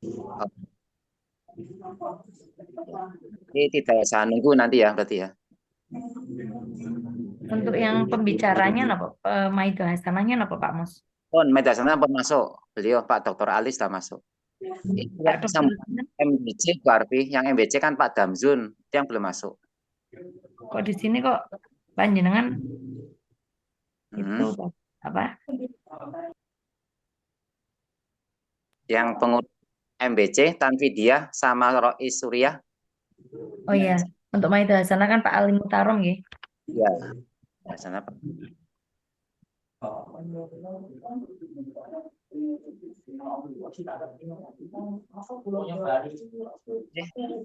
Oh, ini tidak usah nunggu nanti ya berarti ya. Untuk yang pembicaranya apa? Maido Hasanahnya apa Pak Mus? Pun Medasana pun masuk. Beliau Pak Dr. Ali sudah masuk. Itu Pak yang Dokter, sambungan MBC Bu Arfi, yang MBC kan Pak Damzun, itu yang belum masuk. kok di sini kok panjenengan itu Hmm. apa? Yang pengurus MBC Tanfidia sama Rois Surya. Oh iya, untuk Maido Hasanah kan Pak Ali Mutarom ya. Ya, Medasana Pak. Oke,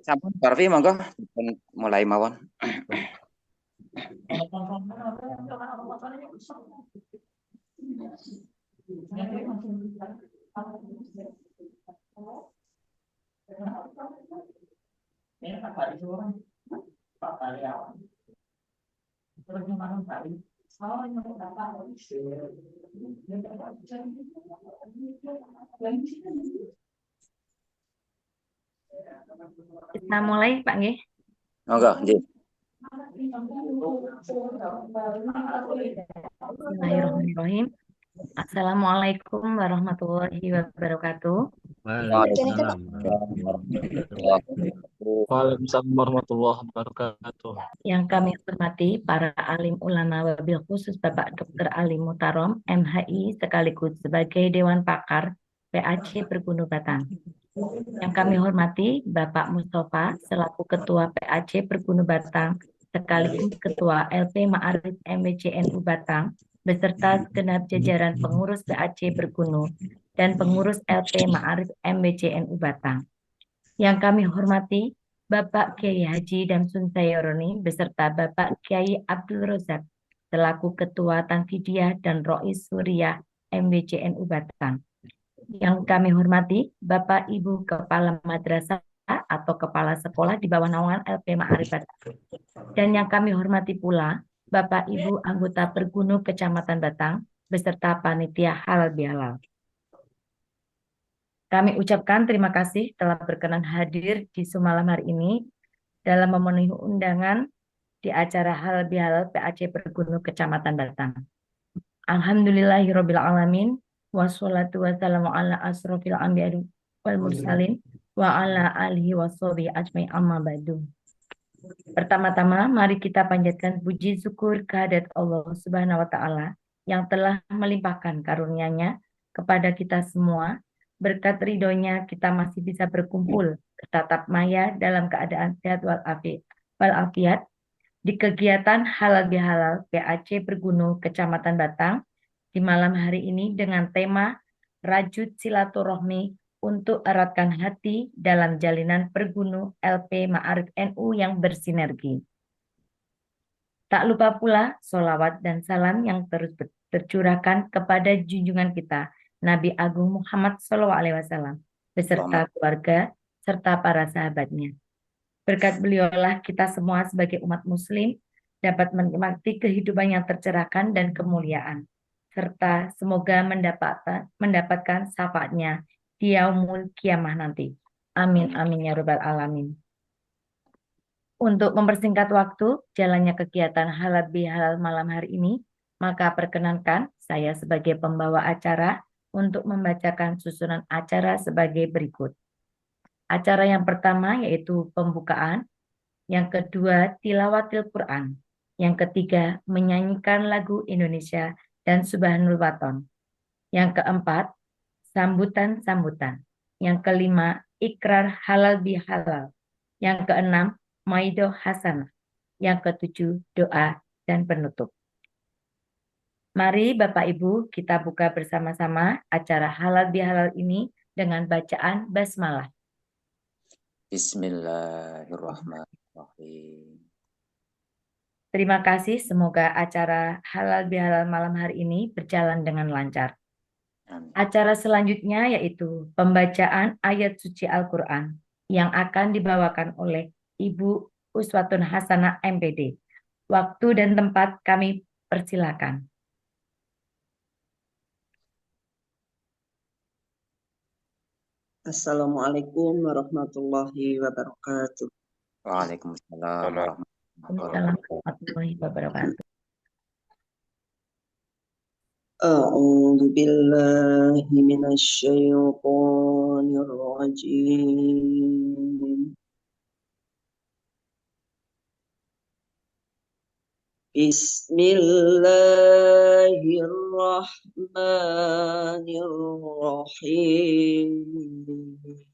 sampun Bu Arfi monggo dipun mulai mawon. Kita mulai Pak nggih. Monggo, nggih. Bismillahirrahmanirrahim. Assalamualaikum warahmatullahi wabarakatuh. Waalaikumsalam Waalaikumsalam warahmatullahi warahmatullahi wabarakatuh. wabarakatuh. Waalaikumsalam warahmatullahi wabarakatuh. Yang kami hormati para alim ulama wabil khusus Bapak Dr. Ali Mutarom, MHI sekaligus sebagai Dewan Pakar PAC Pergunu Batang. Yang kami hormati Bapak Mustafa selaku Ketua PAC Pergunu Batang sekaligus Ketua LP Ma'arif MWCNU Batang beserta segenap jajaran pengurus PAC Pergunu dan pengurus LP Ma'arif MWCNU Batang. Yang kami hormati Bapak Kiai Haji Damsun Sayoroni beserta Bapak Kiai Abdul Rozak selaku Ketua Tanfidiyah dan Rois Surya MWCNU Batang. Yang kami hormati Bapak Ibu Kepala Madrasah atau Kepala Sekolah di bawah naungan LP Ma'arif Batang. Dan yang kami hormati pula Bapak Ibu anggota Pergunu Kecamatan Batang beserta panitia halal bihalal. Kami ucapkan terima kasih telah berkenan hadir di semalam hari ini dalam memenuhi undangan di acara halal bihalal PAC Pergunu Kecamatan Batang. Alhamdulillahirabbil alamin wassalatu wassalamu ala asrofil anbiya wal mursalin wa ala alihi washabihi ajmain amma ba'du. Pertama-tama mari kita panjatkan puji syukur kehadirat Allah Subhanahu wa taala yang telah melimpahkan karunia-Nya kepada kita semua. Berkat ridhonya kita masih bisa berkumpul bertatap maya dalam keadaan sehat walafiat di kegiatan halal bihalal PAC Pergunu Kecamatan Batang di malam hari ini dengan tema Rajut Silaturahmi untuk eratkan hati dalam jalinan Pergunu LP Ma'arif NU yang bersinergi. Tak lupa pula solawat dan salam yang terus tercurahkan kepada junjungan kita, Nabi Agung Muhammad SAW, beserta keluarga serta para sahabatnya. Berkat beliaulah kita semua sebagai umat muslim dapat menikmati kehidupan yang tercerahkan dan kemuliaan. Serta semoga mendapatkan syafaatnya di yaumul kiamah nanti. Amin, amin ya rabbal alamin. Untuk mempersingkat waktu jalannya kegiatan halal bihalal malam hari ini, maka perkenankan saya sebagai pembawa acara untuk membacakan susunan acara sebagai berikut. Acara yang pertama yaitu pembukaan, yang kedua tilawatil Quran, yang ketiga menyanyikan lagu Indonesia dan Subhanul Waton, yang keempat sambutan-sambutan, yang kelima ikrar halal bihalal, yang keenam maido hasanah, yang ketujuh doa dan penutup. Mari Bapak Ibu kita buka bersama-sama acara halal bihalal ini dengan bacaan basmalah. Bismillahirrahmanirrahim. Terima kasih, semoga acara halal bihalal malam hari ini berjalan dengan lancar. Amin. Acara selanjutnya yaitu pembacaan ayat suci Al-Quran yang akan dibawakan oleh Ibu Uswatun Hasanah MPD. Waktu dan tempat kami persilakan. Assalamualaikum warahmatullahi wabarakatuh. Waalaikumsalam warahmatullahi Waalaikumsalam wabarakatuh. warahmatullahi wabarakatuh. A'udzu billahi minasyaitonir rajim. Bismillahirrahmanirrahim.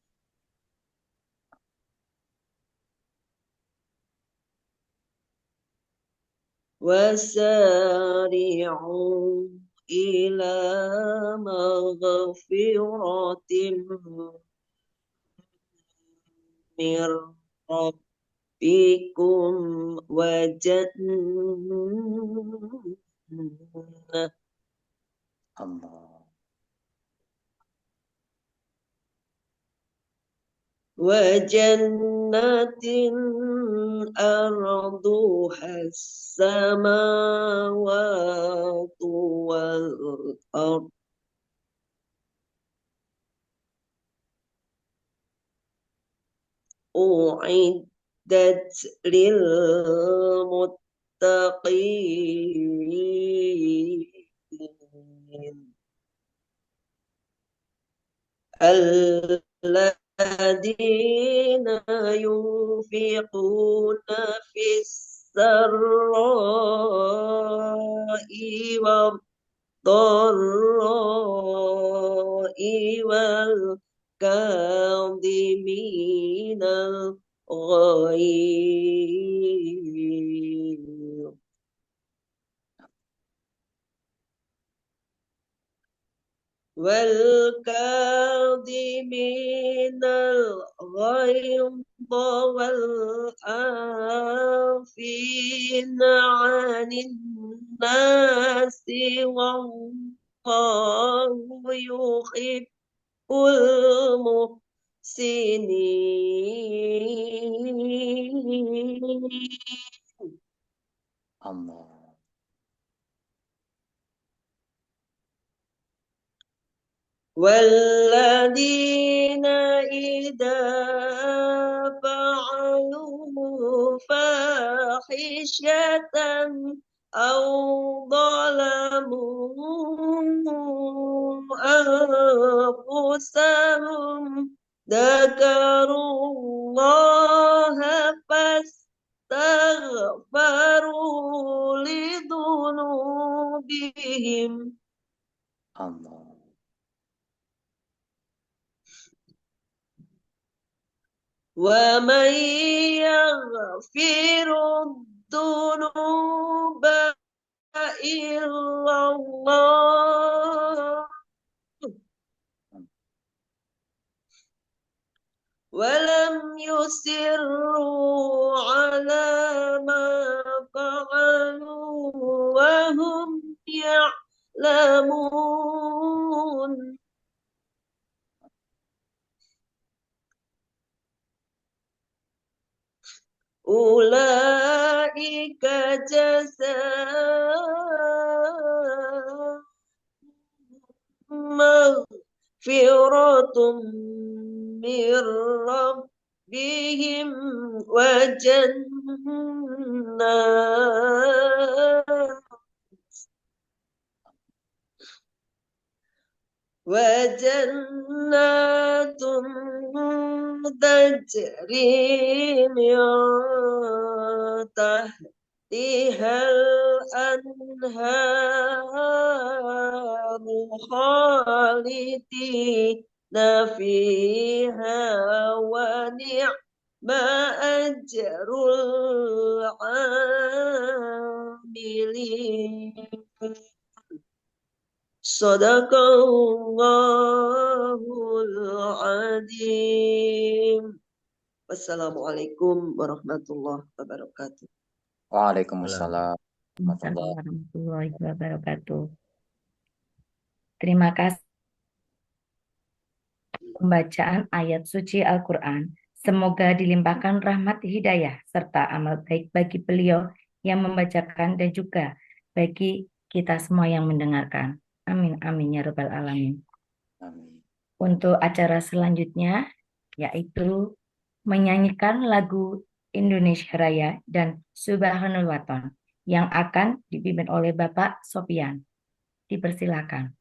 وسارعوا إلى مغفرة من ربكم وجنة Allah. وجنة أرضها السماوات والأرض أعدت للمتقين الذين ينفقون في السراء والضراء والكاظمين الغيظ والكاظمين الغيظ والعافين عن الناس والله يحب المحسنين Allah. والذين إذا فعلوا فاحشة أو ظلموا أنفسهم ذكروا الله فاستغفروا لذنوبهم Allah. ومن يغفر الذنوب إلا الله ولم يصروا على ما فعلوا وهم يعلمون أولئك جزاؤهم مغفرة من ربهم وجنات تجري من تحتها الأنهار خالدين فيها ونعم أجر العاملين Sadaqallahul Azim. Wassalamualaikum warahmatullahi wabarakatuh. Waalaikumsalam Waalaikumsalam warahmatullahi warahmatullahi wabarakatuh. Terima kasih pembacaan ayat suci Al-Quran. Semoga dilimpahkan rahmat hidayah serta amal baik bagi beliau yang membacakan dan juga bagi kita semua yang mendengarkan. Amin amin ya rabbal alamin. Amin. untuk acara selanjutnya, yaitu menyanyikan lagu Indonesia Raya dan Subhanul Waton yang akan dipimpin oleh Bapak Sopian. Dipersilakan.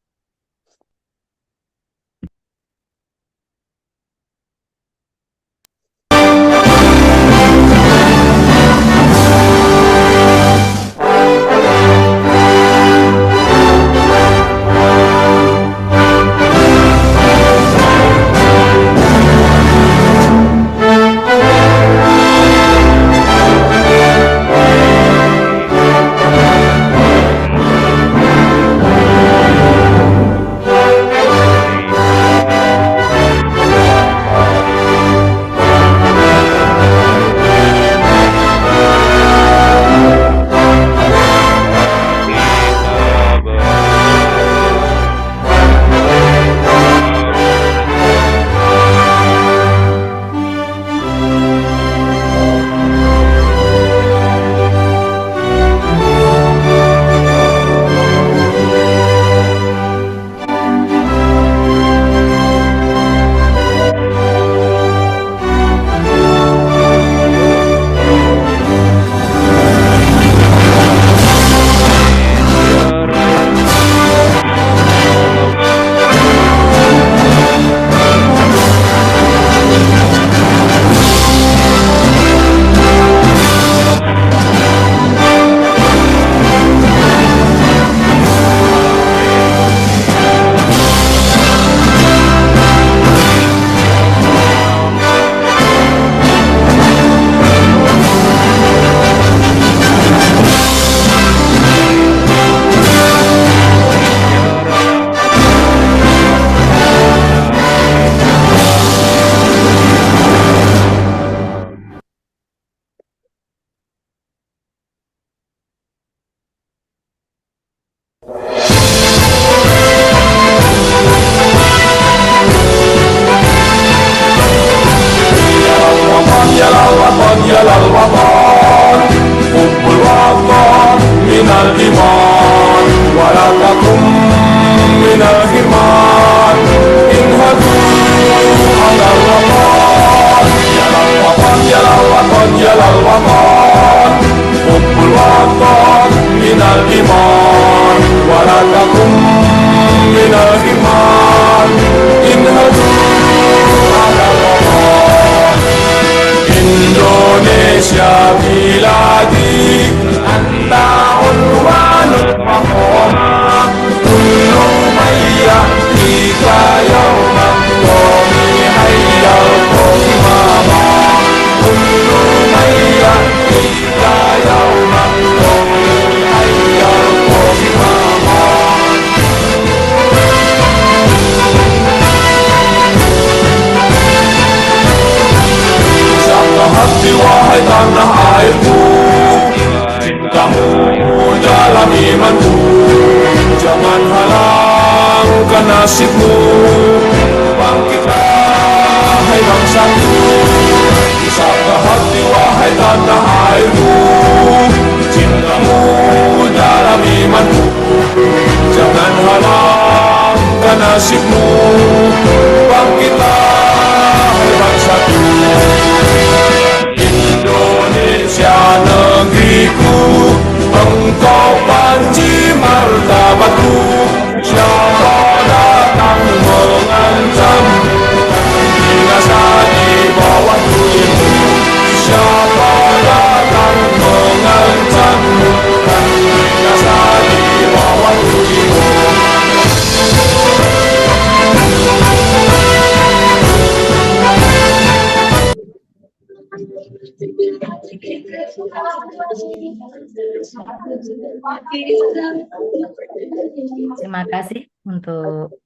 Terima kasih untuk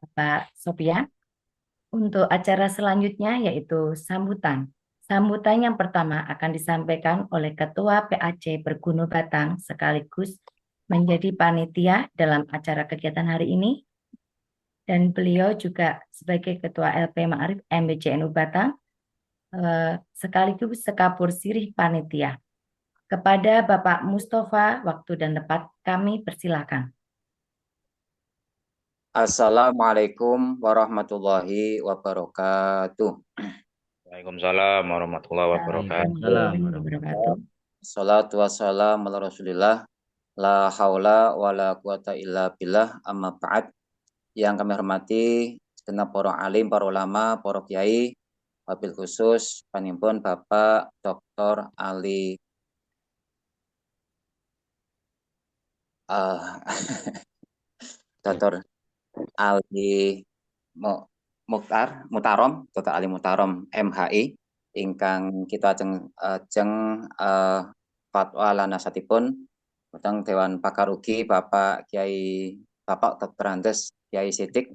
Bapak Sopian. Untuk acara selanjutnya yaitu sambutan. Sambutan yang pertama akan disampaikan oleh Ketua PAC Bergunu Batang sekaligus menjadi panitia dalam acara kegiatan hari ini. Dan beliau juga sebagai Ketua LP Ma'arif MBCNU Batang sekaligus sekapur sirih panitia. Kepada Bapak Mustafa, waktu dan tempat kami persilakan. Assalamualaikum warahmatullahi wabarakatuh. Waalaikumsalam warahmatullahi wabarakatuh. Waalaikumsalam Waalaikumsalam wabarakatuh. Salatu wassalamu ala Rasulillah. La haula wa la quwata illa billah, amma ba'd. Yang kami hormati segenap para alim, para ulama, para kiai, wabil khusus panimpun Bapak Dr. Ali Dr. Ali Mutarom, Dr. Ali Mutarom MHI ingkang kita ajeng fatwa lanasatipun datang Dewan Pakar UGI Bapak Kiai Bapak Dr. Andes Kiai Sidik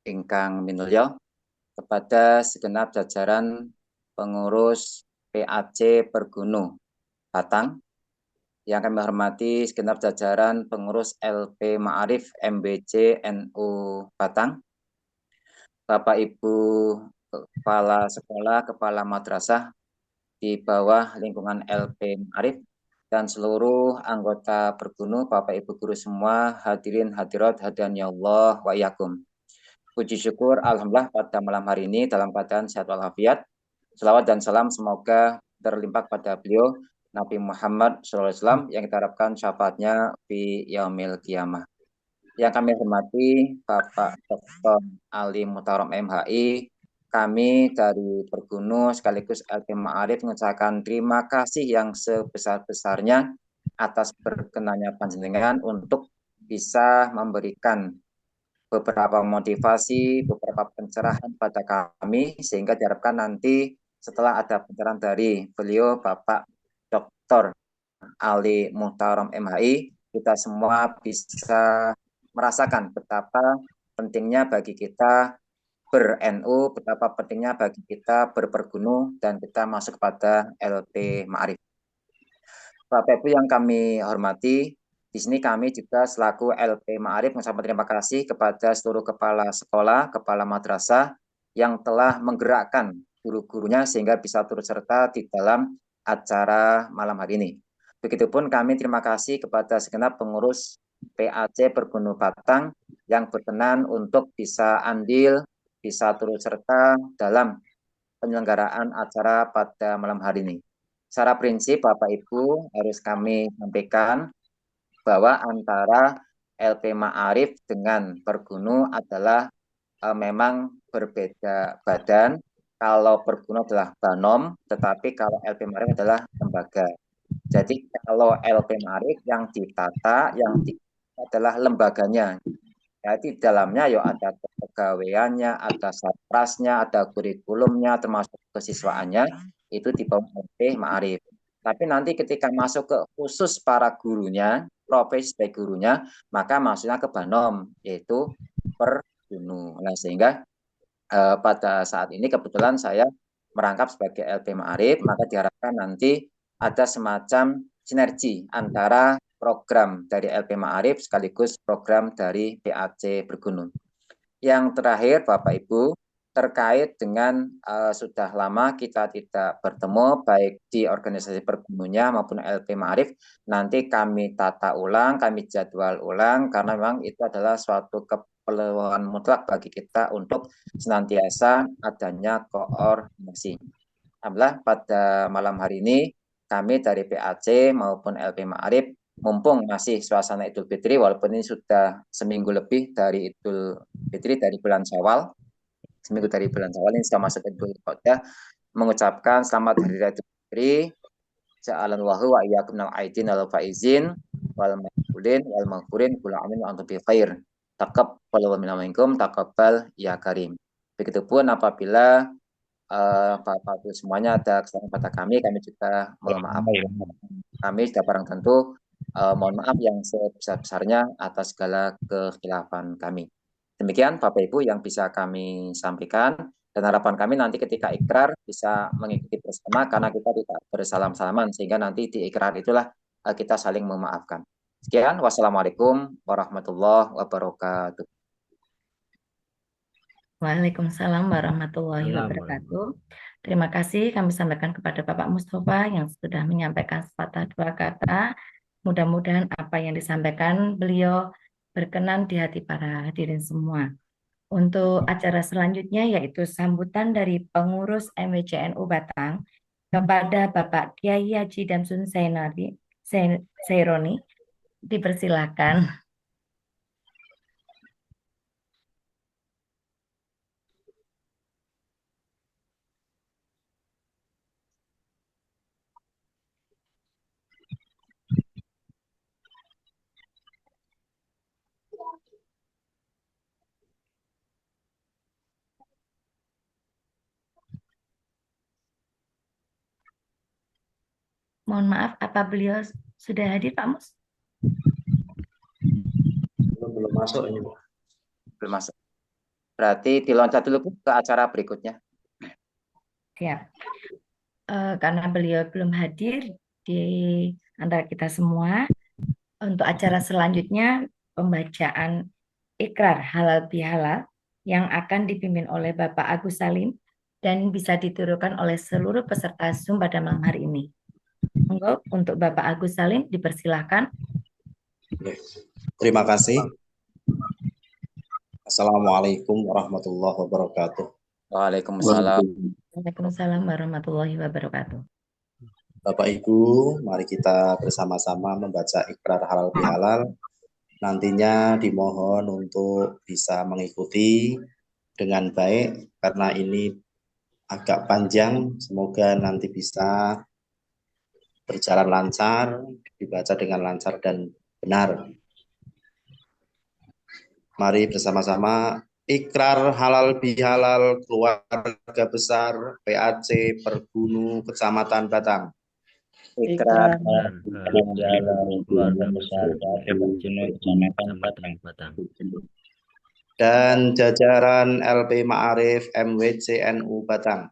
ingkang minulya kepada segenap jajaran pengurus PAC Pergunu Batang, yang kami hormati segenap jajaran pengurus LP Ma'arif MBC NU Batang, Bapak Ibu Kepala Sekolah, Kepala Madrasah di bawah lingkungan LP Ma'arif, dan seluruh anggota Pergunu, Bapak Ibu Guru semua, hadirin hadirat hadani Allah wa iyyakum. Puji syukur alhamdulillah pada malam hari ini dalam keadaan sehat walafiat. Selawat dan salam semoga terlimpah pada beliau Nabi Muhammad SAW yang kita harapkan syafaatnya di yaumil qiyamah. Yang kami hormati Bapak Dr. Ali Mutarom MHI, kami dari Pergunu sekaligus LP Ma'arif mengucapkan terima kasih yang sebesar-besarnya atas berkenannya panjenengan untuk bisa memberikan beberapa motivasi, beberapa pencerahan pada kami, sehingga diharapkan nanti setelah ada pencerahan dari beliau Bapak Dr. Ali Muhtarom MHI, kita semua bisa merasakan betapa pentingnya bagi kita ber-NU, betapa pentingnya bagi kita berpergunu, dan kita masuk kepada LP Ma'arif. Bapak Ibu yang kami hormati, di sini kami juga selaku LP Ma'arif mengucapkan terima kasih kepada seluruh kepala sekolah, kepala madrasah yang telah menggerakkan guru-gurunya sehingga bisa turut serta di dalam acara malam hari ini. Begitupun kami terima kasih kepada segenap pengurus PAC Pergunu Batang yang berkenan untuk bisa andil, bisa turut serta dalam penyelenggaraan acara pada malam hari ini. Secara prinsip Bapak Ibu harus kami sampaikan bahwa antara LP Ma'arif dengan Pergunu adalah memang berbeda badan. Kalau Pergunu adalah Banom, tetapi kalau LP Ma'arif adalah lembaga. Jadi kalau LP Ma'arif yang ditata, yang adalah lembaganya. Jadi dalamnya ya ada kepegawaiannya, ada satrasnya, ada kurikulumnya, termasuk kesiswaannya, itu di bawah LP Ma'arif. Tapi nanti ketika masuk ke khusus para gurunya, profesi sebagai gurunya, maka maksudnya ke Banom, yaitu Pergunu. Nah, sehingga pada saat ini kebetulan saya merangkap sebagai LP Ma'arif, maka diharapkan nanti ada semacam sinergi antara program dari LP Ma'arif sekaligus program dari PAC Pergunu. Yang terakhir Bapak Ibu, terkait dengan sudah lama kita tidak bertemu baik di organisasi Pergununya maupun LP Ma'arif, nanti kami tata ulang, kami jadwal ulang karena memang itu adalah suatu keperluan mutlak bagi kita untuk senantiasa adanya koordinasi. Alhamdulillah pada malam hari ini kami dari PAC maupun LP Ma'arif, mumpung masih suasana Idul Fitri, walaupun ini sudah seminggu lebih dari Idul Fitri, dari bulan Syawal, seminggu dari bulan Syawal ini sudah masuk Idul Qa'dah, mengucapkan selamat Hari Raya Idul Fitri, ja'alallahu wa iyyakum minal aidin wal faizin wal maqbulin wal maghfurin kula amin wa antum bi khair. Taqabbal minkum taqabbal ya karim. Begitupun apabila Bapak Ibu semuanya ada kesalahan pada kami juga mohon maaf. Kami sudah barang tentu mohon maaf yang sebesar-besarnya atas segala kekhilafan kami. Demikian Bapak Ibu yang bisa kami sampaikan, dan harapan kami nanti ketika ikrar bisa mengikuti bersama karena kita tidak bersalam-salaman, sehingga nanti di ikrar itulah kita saling memaafkan. Sekian, wassalamualaikum warahmatullahi wabarakatuh. Waalaikumsalam warahmatullahi wabarakatuh. Terima kasih kami sampaikan kepada Bapak Mustafa yang sudah menyampaikan sepatah dua kata. Mudah-mudahan apa yang disampaikan beliau berkenan di hati para hadirin semua. Untuk acara selanjutnya yaitu sambutan dari pengurus MWCNU Batang kepada Bapak Kiai Haji Damsun Saironi, dipersilakan. Mohon maaf, apa beliau sudah hadir, Pak Mus? Belum masuk ini, Bu. Belum masuk. Berarti diloncat dulu Bu, ke acara berikutnya. Siap. Karena beliau belum hadir di antara kita semua, untuk acara selanjutnya pembacaan ikrar halal bihalal yang akan dipimpin oleh Bapak Agus Salim dan bisa ditirukan oleh seluruh peserta Zoom pada malam hari ini. Monggo untuk Bapak Agus Salim dipersilahkan. Terima kasih. Assalamualaikum warahmatullahi wabarakatuh. Waalaikumsalam. Waalaikumsalam warahmatullahi wabarakatuh. Bapak Ibu, mari kita bersama-sama membaca ikrar halal bihalal. Nantinya dimohon untuk bisa mengikuti dengan baik karena ini agak panjang. Semoga nanti bisa berjalan lancar, dibaca dengan lancar dan benar. Mari bersama-sama ikrar halal bihalal keluarga besar PAC Pergunu Kecamatan Batang. Ikrar Keluarga besar Kecamatan Batang. Dan jajaran LP Ma'arif MWCNU Batang.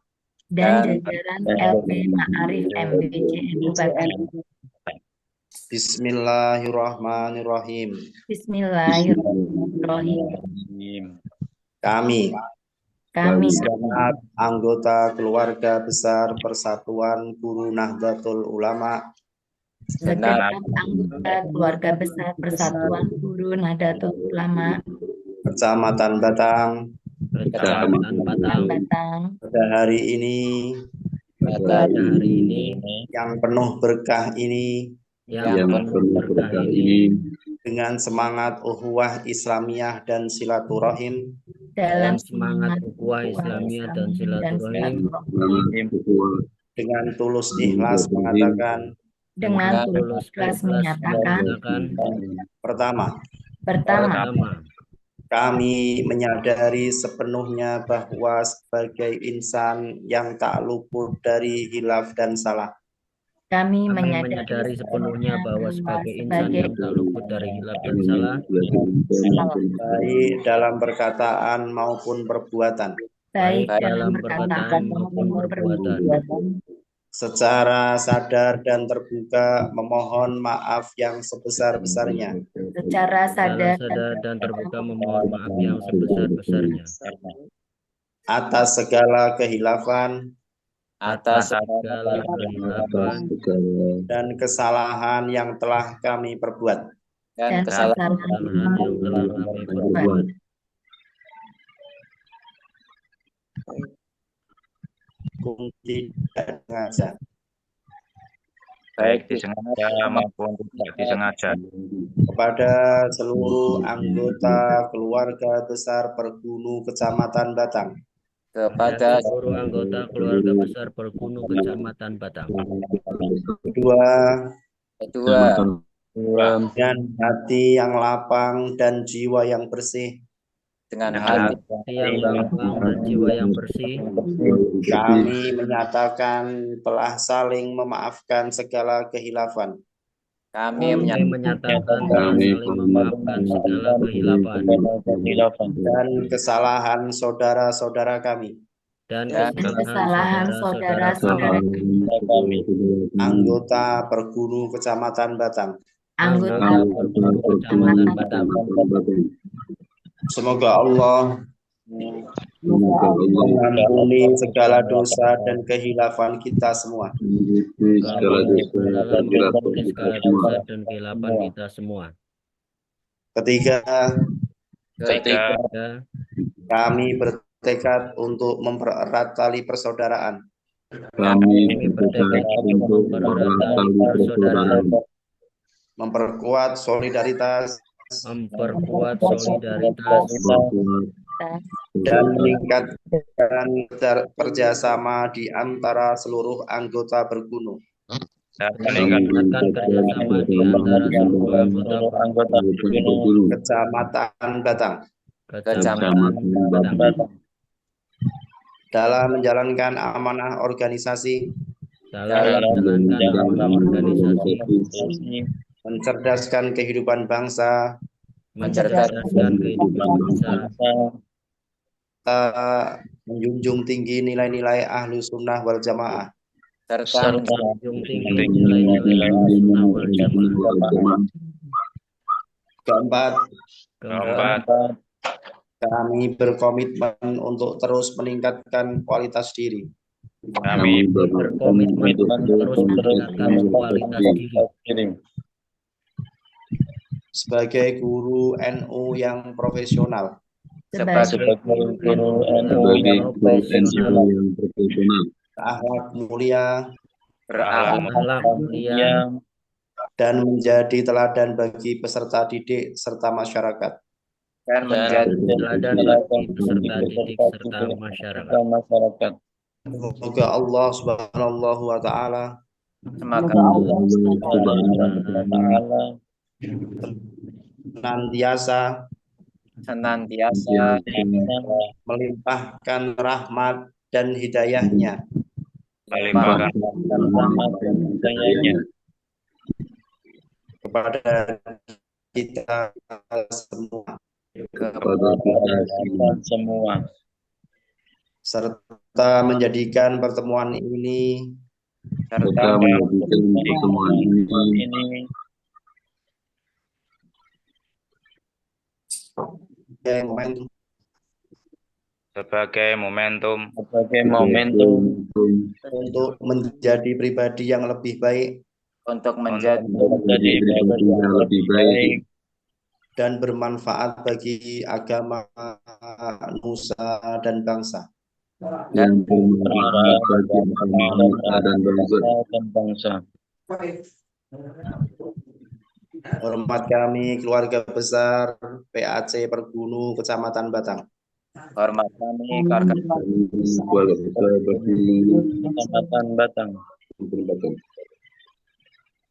Dan jajaran LP Ma'arif MWCNU Batang. Bismillahirrahmanirrahim. Bismillahirrahmanirrahim. Kami segenap anggota keluarga besar Persatuan Guru Nahdlatul Ulama, segenap anggota keluarga besar Persatuan Guru Nahdlatul Ulama Kecamatan Batang, pada hari ini yang penuh berkah ini, dengan semangat ukhuwah Islamiyah dan silaturahim, dalam semangat ukhuwah Islamiyah dan silaturahim, dengan tulus ikhlas mengatakan, pertama, kami menyadari sepenuhnya bahwa sebagai insan yang tak luput dari hilaf dan salah. Kami menyadari sepenuhnya bahwa sebagai insan yang tak luput dari hilaf dan salah, baik dalam perkataan maupun perbuatan, secara sadar dan terbuka memohon maaf yang sebesar-besarnya, atas segala kehilafan dan kesalahan yang telah kami perbuat. Tidak sengaja, baik disengaja maupun tidak disengaja, kepada seluruh anggota keluarga besar Pergunu Kecamatan Batang, kepada seluruh anggota keluarga besar Pergunu Kecamatan Batang. Kedua, dengan hati yang lapang dan jiwa yang bersih, dengan hati yang lapang dan jiwa yang bersih, kami menyatakan telah saling memaafkan segala kehilafan. Kami menyatakan saling memaafkan segala kehilafan dan kesalahan saudara-saudara kami, anggota Pergunu Kecamatan Batang. Semoga Allah mengampuni segala dosa dan kehilafan kita semua. Ketiga, Ketiga, Ya, kami bertekad untuk mempererat tali persaudaraan, kami bertekad untuk mempererat tali persaudaraan, memperkuat solidaritas, memperkuat solidaritas, dan meningkatkan kerjasama di antara seluruh anggota bergunung. dan meningkatkan kerjasama di antara seluruh anggota bergunung Kecamatan Batang Kecamatan Batang dalam menjalankan amanah organisasi, dalam menjalankan amanah organisasi, mencerdaskan kehidupan bangsa, mencerdaskan kehidupan bangsa, serta menjunjung tinggi nilai-nilai ahlu sunnah wal jamaah. serta menjunjung tinggi nilai-nilai sunnah wal jamaah. Keempat, Keempat, kami berkomitmen untuk terus meningkatkan kualitas diri, kami berkomitmen untuk terus meningkatkan kualitas diri sebagai guru NU yang profesional, sebagai guru NU yang profesional, berakhlak mulia, berakhlak mulia, dan menjadi teladan bagi peserta didik serta masyarakat. dan menjadi teladan bagi peserta didik serta masyarakat. Semoga Allah Subhanahu wa taala semoga senantiasa melimpahkan rahmat dan hidayahnya kepada kita semua serta menjadikan pertemuan ini sebagai momentum untuk menjadi pribadi yang lebih baik untuk menjadi dan bermanfaat bagi agama, nusa, dan bangsa. dan bangsa. Hormat kami keluarga besar PAC Pergunu Kecamatan Batang. hormat kami keluarga Kecamatan Batang.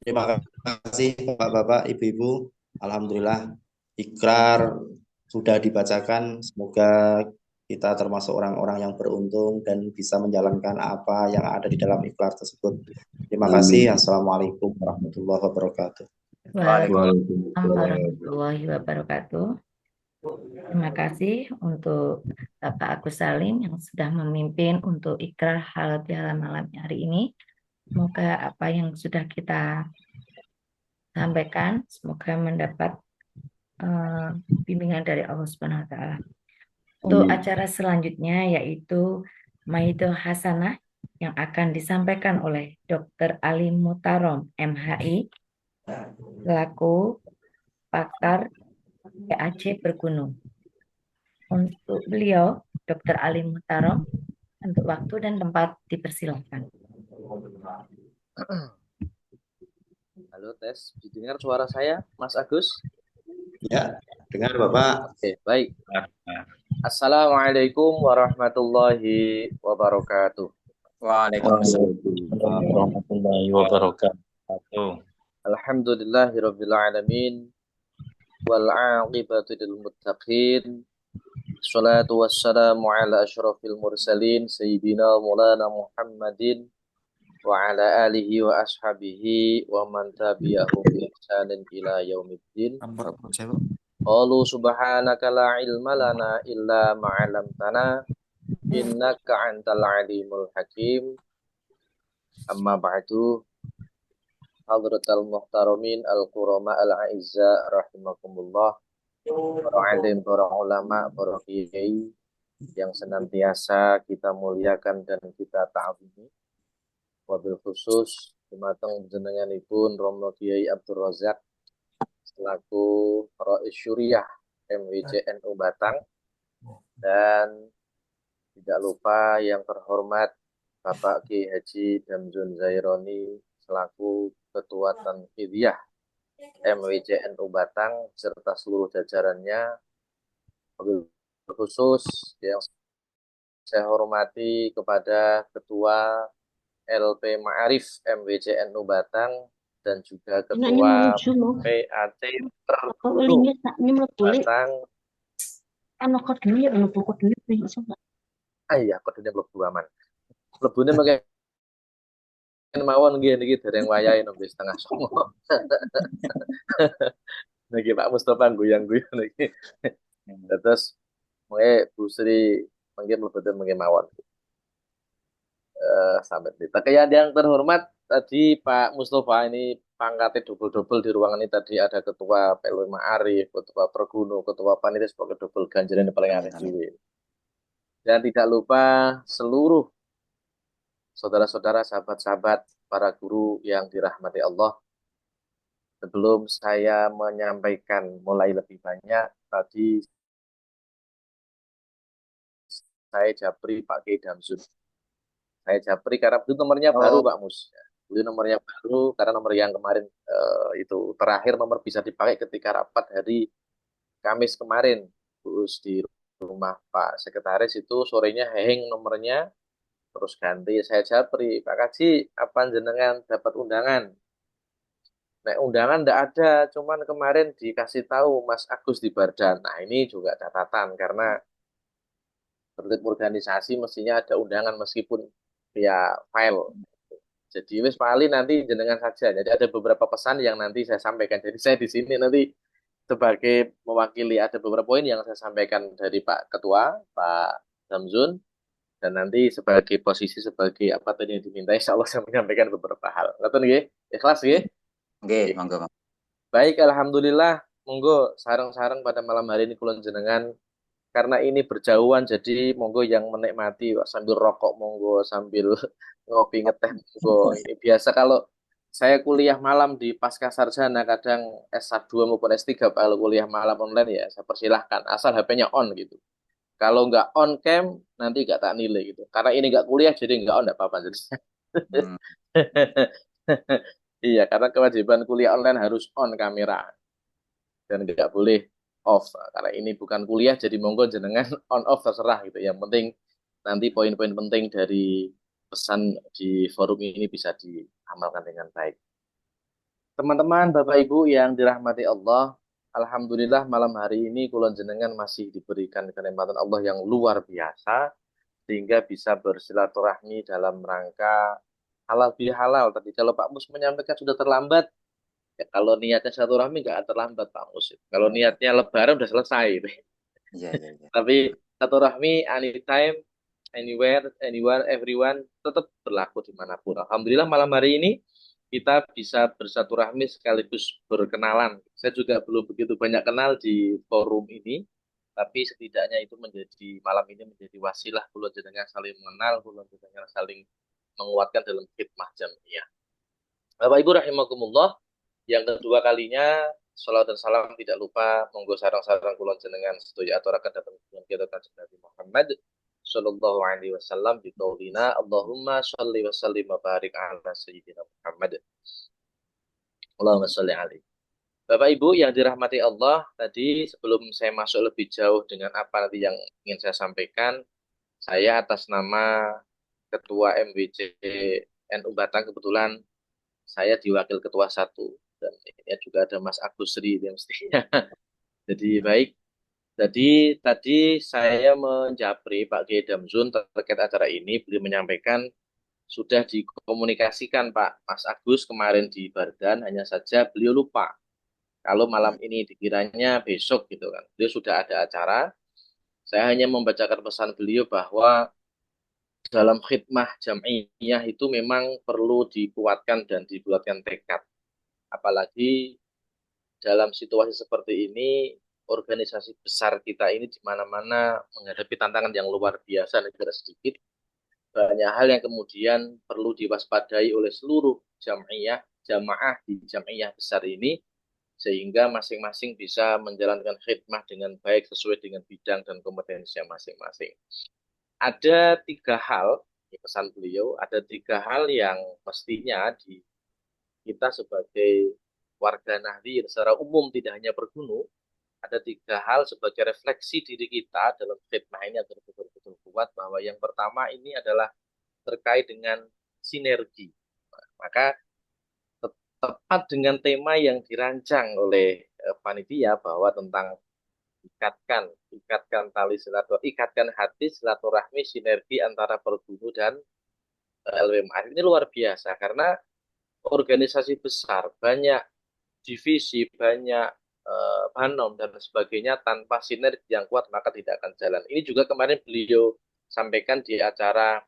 Terima kasih Bapak-bapak, Ibu-ibu. Alhamdulillah ikrar sudah dibacakan. Semoga kita termasuk orang-orang yang beruntung dan bisa menjalankan apa yang ada di dalam ikrar tersebut. Terima kasih. Assalamualaikum warahmatullahi wabarakatuh. Waalaikumsalam warahmatullahi wabarakatuh. Terima kasih untuk Bapak Agus Salim yang sudah memimpin untuk ikrar halal bihalal malam hari ini. Semoga apa yang sudah kita sampaikan, semoga mendapat bimbingan dari Allah Subhanahu wa Ta'ala. Untuk acara selanjutnya yaitu Maido Hasanah yang akan disampaikan oleh Dr. Ali Mutarom, MHI, selaku pakar PAC Bergunung. Untuk beliau, Dr. Ali Mutarom, untuk waktu dan tempat dipersilakan. Halo, tes. Didengar suara saya, Mas Agus? Ya, dengar Bapak. Oke, baik. Assalamualaikum warahmatullahi wabarakatuh. Waalaikumsalam warahmatullahi wabarakatuh. Alhamdulillahirabbil alamin wal 'aqibatu lil muttaqin. Wassalatu wassalamu ala asyrafil mursalin sayyidina Maulana Muhammadin wa ala alihi wa ashabihi wa man tabi'ahum bi ihsanin ila yaumiddin. Qalu subhanaka la ilma lana illa ma 'allamtana innaka antal alimul hakim. Amma ba'du. Hadratal muhtaramin al-qurama al-a'izza rahimakumullah. Para alim, para ulama, para kiai yang senantiasa kita muliakan dan kita ta'zimi. Wabil khusus dumateng jenenganipun Romo Kiai Abdul Razak selaku Rais Syuriah MWCNU Batang, dan tidak lupa yang terhormat Bapak Ki Haji Damzun Zaironi selaku Ketua Tanfidiyah MWCNU Batang serta seluruh jajarannya, khusus yang saya hormati kepada Ketua LP Ma'arif MWCNU Batang dan juga Ketua PAT Perhulu Batang. Iya, kodenya mlebu aman. Mlebune mengke mawon nggih niki dereng wayahe nembe setengah 9. Niki Pak Mustofa guyang-guyang niki. Terus mengke Bu Sri mengke mlebete mengke mawon. Sampai di yang terhormat tadi Pak Mustofa, ini pangkatnya double-double di ruangan ini. Tadi ada Ketua PLW Ma'arif, Ketua Perguno, Ketua Panitia sebagai double ganjaran yang paling aneh juga. Dan tidak lupa seluruh saudara-saudara, sahabat-sahabat, para guru yang dirahmati Allah. Sebelum saya menyampaikan mulai lebih banyak, tadi saya japri Pak Kiai Damzun. Saya japri karena itu nomornya baru Pak Mus. Beli nomornya baru karena nomor yang kemarin itu terakhir nomor bisa dipakai ketika rapat hari Kamis kemarin. Terus di rumah Pak Sekretaris itu sorenya hang nomornya, terus ganti. Saya japri, Pak Kaji, apa jenengan dapat undangan? Nah, undangan enggak ada, cuman kemarin dikasih tahu Mas Agus di Bardan. Nah, ini juga catatan karena tertib organisasi mestinya ada undangan meskipun via file. Jadi wis paling nanti jenengan saja. Jadi ada beberapa pesan yang nanti saya sampaikan. Jadi saya di sini nanti sebagai mewakili ada beberapa poin yang saya sampaikan dari Pak Ketua, Pak Damzun, dan nanti sebagai posisi sebagai apa tadi yang diminta, insya Allah saya menyampaikan beberapa hal. Ngerti nggih? Ikhlas nggih? Nggih, monggo. Baik, alhamdulillah. Monggo sareng-sareng pada malam hari ini kula jenengan, karena ini berjauhan, jadi monggo yang menikmati sambil rokok, monggo sambil ngopi ngeteh, monggo. Ini biasa kalau saya kuliah malam di pasca sarjana, kadang S2 maupun S3, kalau kuliah malam online ya saya persilahkan, asal HP-nya on gitu. Kalau nggak on cam, nanti nggak tak nilai gitu. Karena ini nggak kuliah, jadi nggak on, nggak apa-apa. Iya, karena kewajiban kuliah online harus on kamera dan nggak boleh off. Karena ini bukan kuliah, jadi monggo jenengan on off terserah gitu. Yang penting nanti poin-poin penting dari pesan di forum ini bisa diamalkan dengan baik. Teman-teman, Bapak Ibu yang dirahmati Allah, alhamdulillah malam hari ini kula jenengan masih diberikan kenikmatan Allah yang luar biasa sehingga bisa bersilaturahmi dalam rangka halal bihalal. Tadi kalau Pak Mus menyampaikan sudah terlambat, ya kalau niatnya silaturahmi nggak terlambat Pak Mus. Kalau niatnya lebaran udah selesai. Iya. Tapi silaturahmi anytime, anywhere, anyone, everyone tetap berlaku dimanapun. Alhamdulillah malam hari ini kita bisa bersilaturahmi sekaligus berkenalan. Saya juga belum begitu banyak kenal di forum ini, tapi setidaknya itu menjadi malam ini menjadi wasilah kula jenengan saling mengenal, kula jenengan saling menguatkan dalam khidmah jamiah. Bapak Ibu rahimakumullah, yang kedua kalinya salawat dan salam tidak lupa monggo sarang-sarang kula jenengan sedaya aturaken dhateng kita Kanjeng Nabi Muhammad sallallahu alaihi wasallam bi qaulina Allahumma shalli wa sallim wa barik ala sayyidina Muhammad. Allahumma shalli alaihi. Bapak Ibu yang dirahmati Allah, tadi sebelum saya masuk lebih jauh dengan apa nanti yang ingin saya sampaikan, saya atas nama Ketua MWC NU Batang, kebetulan saya diwakil Ketua 1 dan ini juga ada Mas Agus Sri yang mestinya. Jadi baik. Jadi tadi saya menjapri Pak Kiai Damzun terkait acara ini, beliau menyampaikan sudah dikomunikasikan Pak Mas Agus kemarin di Bardan, hanya saja beliau lupa kalau malam ini dikiranya besok gitu kan. Beliau sudah ada acara. Saya hanya membacakan pesan beliau bahwa dalam khidmah jam'iyah itu memang perlu dikuatkan dan dibuatkan tekad. Apalagi dalam situasi seperti ini, organisasi besar kita ini di mana-mana menghadapi tantangan yang luar biasa, negara sedikit. Banyak hal yang kemudian perlu diwaspadai oleh seluruh jamaah di jam'iyah besar ini, sehingga masing-masing bisa menjalankan khidmah dengan baik sesuai dengan bidang dan kompetensinya masing-masing. Ada 3 hal, ini pesan beliau, ada 3 hal yang mestinya kita sebagai warga Nahdliyin secara umum, tidak hanya bergunu, ada 3 hal sebagai refleksi diri kita dalam khidmah ini agar betul-betul kuat, bahwa yang pertama ini adalah terkait dengan sinergi. Maka tepat dengan tema yang dirancang oleh panitia, bahwa tentang ikatkan tali silaturahmi, ikatkan hati silaturahmi sinergi antara Pergunu dan LWMR. Ini luar biasa karena organisasi besar, banyak divisi, banyak banom dan sebagainya, tanpa sinergi yang kuat maka tidak akan jalan. Ini juga kemarin beliau sampaikan di acara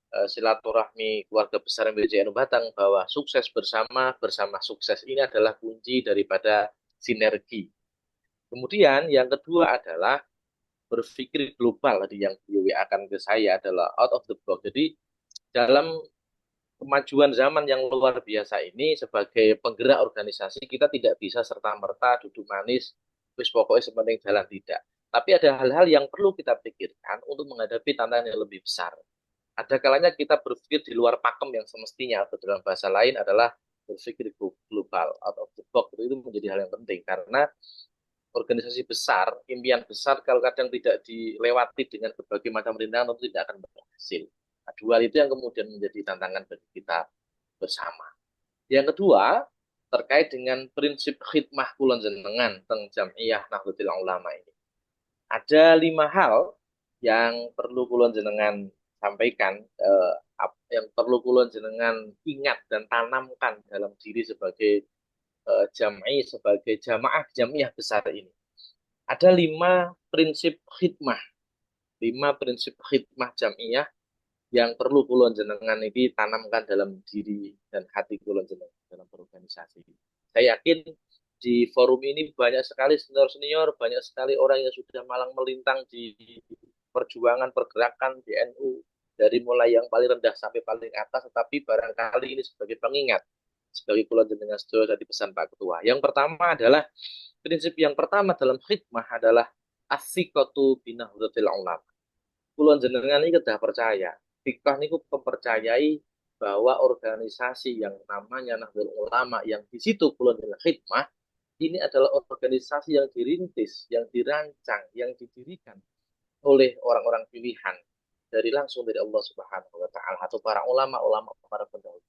silaturahmi keluarga besar MBJNU Batang, bahwa sukses bersama sukses ini adalah kunci daripada sinergi. Kemudian yang kedua adalah berpikir global. Tadi yang beliau akan ke saya adalah out of the box. Jadi dalam kemajuan zaman yang luar biasa ini, sebagai penggerak organisasi kita tidak bisa serta-merta duduk manis, wis pokoknya sepenting jalan, tidak. Tapi ada hal-hal yang perlu kita pikirkan untuk menghadapi tantangan yang lebih besar. Ada kalanya kita berpikir di luar pakem yang semestinya, atau dalam bahasa lain adalah berpikir global, out of the box. Itu menjadi hal yang penting, karena organisasi besar, impian besar, kalau kadang tidak dilewati dengan berbagai macam rintangan, tentu tidak akan berhasil. Nah, 2 itu yang kemudian menjadi tantangan bagi kita bersama. Yang kedua, terkait dengan prinsip khidmah kulon jenengan teng Jam'iyah Nahdlatul Ulama ini. Ada 5 hal yang perlu kulon jenengan sampaikan, yang perlu kulon jenengan ingat dan tanamkan dalam diri sebagai Jam'i, sebagai jamaah Jam'iyah besar ini. Ada 5 prinsip khidmah, 5 prinsip khidmah Jam'iyah yang perlu kulon jenengan ini tanamkan dalam diri dan hati kulon jenengan dalam berorganisasi. Saya yakin di forum ini banyak sekali senior-senior, banyak sekali orang yang sudah malang melintang di perjuangan pergerakan di NU, dari mulai yang paling rendah sampai paling atas, tetapi barangkali ini sebagai pengingat, sebagai kulon jenengan sedaya tadi pesan Pak Ketua. Yang pertama adalah, prinsip yang pertama dalam khidmah adalah as-siqatu bi Nahdlatul Ulama. Kulon jenengan ini kedah percaya, fikah niku mempercayai bahwa organisasi yang namanya Nahdlatul Ulama, yang di situ kulon jenengan khidmah, ini adalah organisasi yang dirintis, yang dirancang, yang didirikan oleh orang-orang pilihan langsung dari Allah Subhanahu wa taala, atau para ulama, para pendahulu.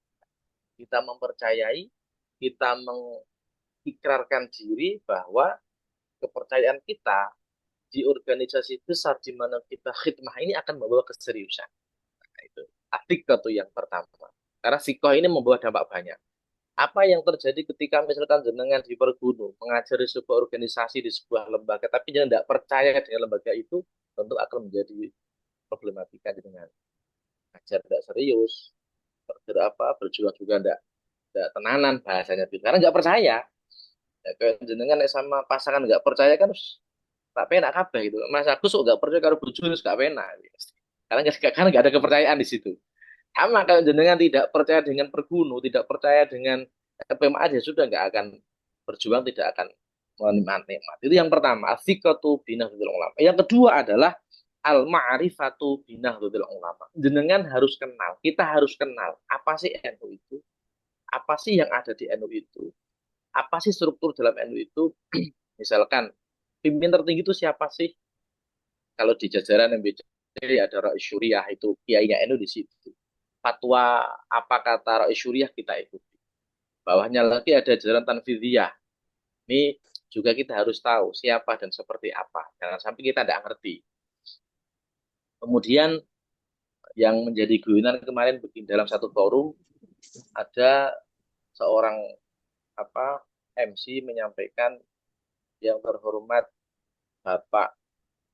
Kita mempercayai, kita mengikrarkan diri bahwa kepercayaan kita di organisasi besar di mana kita khidmah ini akan membawa keseriusan. Nah, itu atikatu yang pertama. Karena sikoh ini membawa dampak banyak. Apa yang terjadi ketika misalkan jenengan di Pergunu mengajari sebuah organisasi di sebuah lembaga, tapi jangan tidak percaya dengan lembaga itu, tentu akan menjadi problematika dengan ajar tidak serius, berjuang juga tidak tenanan bahasanya, karena nggak percaya. Ya, kayak jenengan sama pasangan nggak percaya kan, tak penak kabeh gitu. Mas Agus kok nggak percaya karo bojone, nggak penak. Karena nggak ada kepercayaan di situ. Sama kalau jenengan tidak percaya dengan Pergunu, tidak percaya dengan PMA, ya sudah nggak akan berjuang, tidak akan menikmati. Itu yang pertama, as-siqatu bi Nahdlatul Ulama. Yang kedua adalah al-ma'rifatu bi Nahdlatul Ulama. Jenengan harus kenal, kita harus kenal apa sih NU itu, apa sih yang ada di NU itu, apa sih struktur dalam NU itu. Misalkan pimpinan tertinggi itu siapa sih? Kalau di jajaran MBC ada Rais Syuriah, itu kiainya NU di situ. Fatwa apa kata Rais Syuriah kita ikuti. Bawahnya lagi ada jajaran Tanfidiyah. Ini juga kita harus tahu siapa dan seperti apa. Jangan sampai kita tidak ngerti. Kemudian yang menjadi guyonan kemarin dalam satu forum, ada seorang MC menyampaikan, yang terhormat Bapak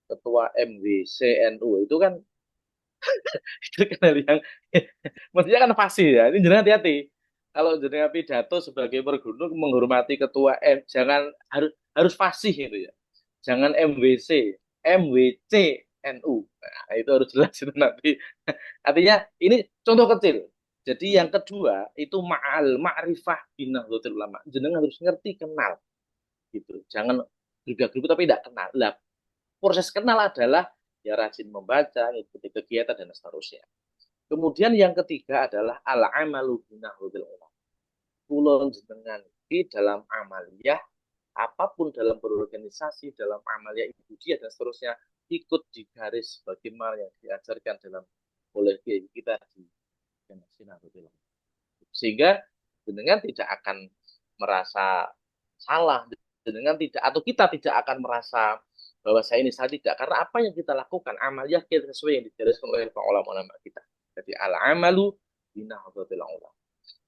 Ketua MWC NU, itu kan itu kan hal yang mestinya kan fasih ya. Ini jangan hati-hati. Kalau jenengan pidato sebagai Pergunu menghormati Ketua jangan harus fasih itu ya. Jangan MWC NU. Nah, itu harus jelas itu nanti. Artinya ini contoh kecil. Jadi yang kedua itu ma'rifah bi Nahdlatul Ulama. Jenengan harus ngerti, kenal. gitu. Jangan geruda-gerudu tapi tidak kenal. Lah, proses kenal adalah ya rajin membaca, ikuti kegiatan dan seterusnya. Kemudian yang ketiga adalah al-amalu binahudil ulama. Kulon jenengan di dalam amaliyah, apapun dalam berorganisasi, dalam amaliyah ibudiyah dan seterusnya, ikut di garis bagaimana yang diajarkan dalam oleh kita di Nahdlatul Ulama. Sehingga jenengan tidak akan merasa salah, jenengan tidak atau kita tidak akan merasa bahwa saya ini salah, tidak, karena apa yang kita lakukan amaliyah kita sesuai yang dijelaskan oleh para ulama kita. Jadi al-amalu binahudzatil ulama.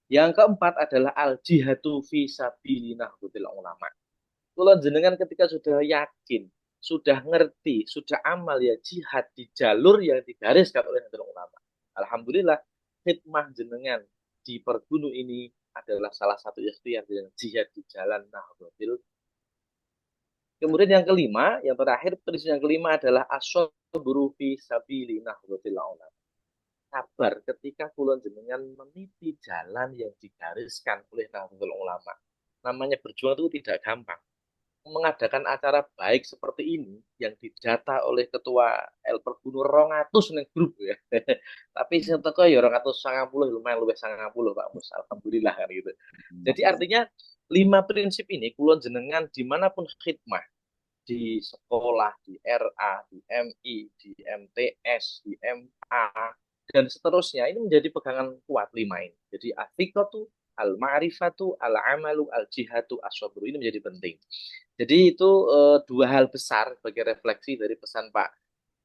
Yang keempat adalah al-jihadu fi sabili nahdlatul ulama. Kalau jenengan ketika sudah yakin, sudah ngerti, sudah amal ya jihad di jalur yang digariskan oleh nahdlatul ulama. Alhamdulillah, khidmah jenengan di Pergunu ini adalah salah satu ikhtiar dengan jihad di jalan nahdlatul. Kemudian yang kelima, yang terakhir, prinsip yang kelima adalah as-sabru fi sabili nahdlatul ulama. Sabar ketika kulon jenengan meniti jalan yang digariskan oleh Nahdlatul Ulama. Namanya berjuang itu tidak gampang. Mengadakan acara baik seperti ini yang didata oleh ketua El Pergunu 200 ning grup ya. Tapi sing teko ya 290 lumayan luwih 90 Pak Mus. Alhamdulillah kan gitu. Jadi artinya 5 prinsip ini kulon jenengan dimanapun khidmah, di sekolah, di RA, di MI, di MTS, di MA, dan seterusnya, ini menjadi pegangan kuat 5 ini. Jadi al-thiqatu, al-ma'rifatu, al-amalu, al-jihadu, as-sabru, ini menjadi penting. Jadi itu 2 hal besar sebagai refleksi dari pesan Pak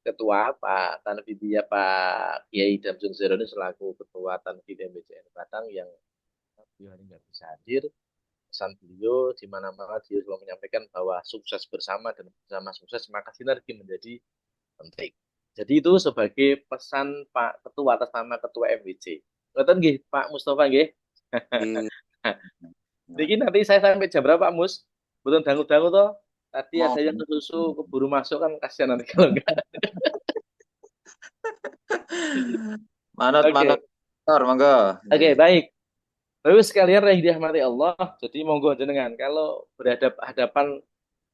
Ketua, Pak Tanfidiyah, Pak Kiai Damsun Zeroni selaku Ketua Tanfidiyah BCN Batang yang beliau ini nggak bisa hadir. Pesan beliau di mana-mana dia selalu menyampaikan bahwa sukses bersama dan bersama sukses maka sinergi menjadi penting. Jadi itu sebagai pesan Pak Ketua atas nama Ketua MWC. Ngoten nggih Pak Mustafa nggih. Niki nanti saya sampai jam berapa Pak Mus? Betul dangu-dangu toh. Tadi ada yang kesusu keburu masuk kan kasihan nanti kalau enggak. Manut, monggo. Oke, baik. Terus sekalian yang dirahmati Allah, jadi monggo jenengan kalau berhadapan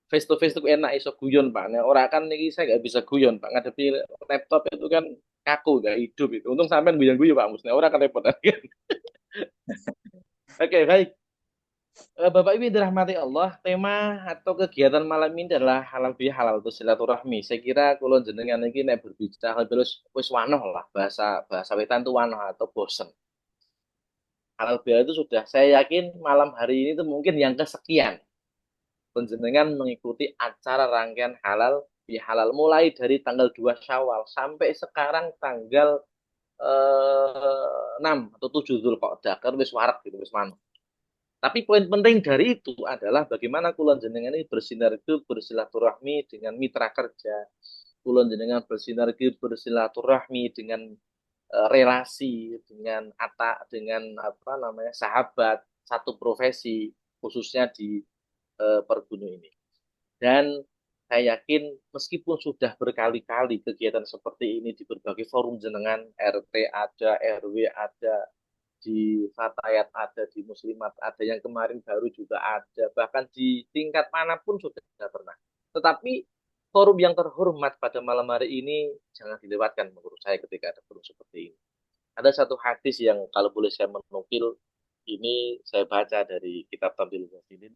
face to face itu enak iso guyon Pak. Nah, orang kan ini saya nggak bisa guyon Pak. Ngadepi laptop itu kan kaku, nggak hidup itu. Untung sampean guyon-guyon Pak Mus. Nah, orang kan repot kan. Oke, baik. Bapak Ibu dirahmati Allah, tema atau kegiatan malam ini adalah halal bihalal atau silaturahmi. Saya kira kalau jenengan ini nek berbicara terus wis wanoh lah bahasa wetan itu wanoh atau bosen. Halal bihalal itu sudah saya yakin malam hari ini itu mungkin yang kesekian penjenengan mengikuti acara rangkaian halal bihalal mulai dari tanggal 2 Syawal sampai sekarang tanggal 6 atau 7 Dzulqa'dah kan wis warak gitu wis manut. Tapi poin penting dari itu adalah bagaimana kulon jenengan ini bersinergi bersilaturahmi dengan mitra kerja. Kulon jenengan bersinergi bersilaturahmi dengan relasi dengan apa namanya sahabat satu profesi khususnya di Pergunu ini. Dan saya yakin meskipun sudah berkali-kali kegiatan seperti ini di berbagai forum jenengan, RT ada, RW ada, di Fatayat ada, di Muslimat ada, yang kemarin baru juga ada, bahkan di tingkat manapun sudah pernah. Tetapi forum yang terhormat pada malam hari ini jangan dilewatkan menurut saya ketika ada forum seperti ini. Ada satu hadis yang kalau boleh saya menukil, ini saya baca dari kitab Tampil Muslimin.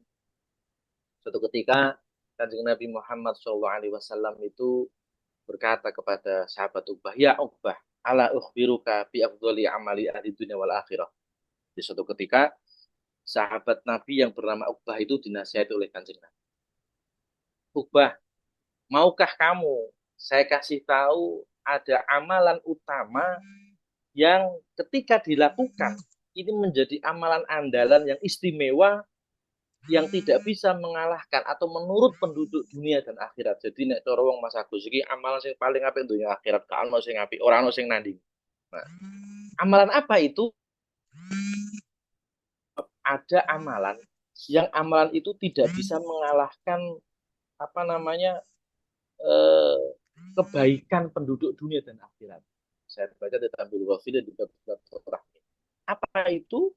Suatu ketika Kanjeng Nabi Muhammad SAW itu berkata kepada sahabat Uqbah, ya Uqbah, ala ukhbiruka bi afdhali amali ahli dunya wal akhirah. Di suatu ketika sahabat Nabi yang bernama Uqbah itu dinasihati oleh Kanjeng Nabi. Uqbah, maukah kamu saya kasih tahu ada amalan utama yang ketika dilakukan ini menjadi amalan andalan yang istimewa yang tidak bisa mengalahkan atau menurut penduduk dunia dan akhirat. Jadi nek cara wong Mas Agus iki amalan sing paling apik dunia akhirat, gak ono sing apik, ora ono sing nanding. Nah, amalan apa itu? Ada amalan yang amalan itu tidak bisa mengalahkan apa namanya kebaikan penduduk dunia dan akhirat. Saya baca di Tampil Wafil dan juga Rahmi. Apa itu?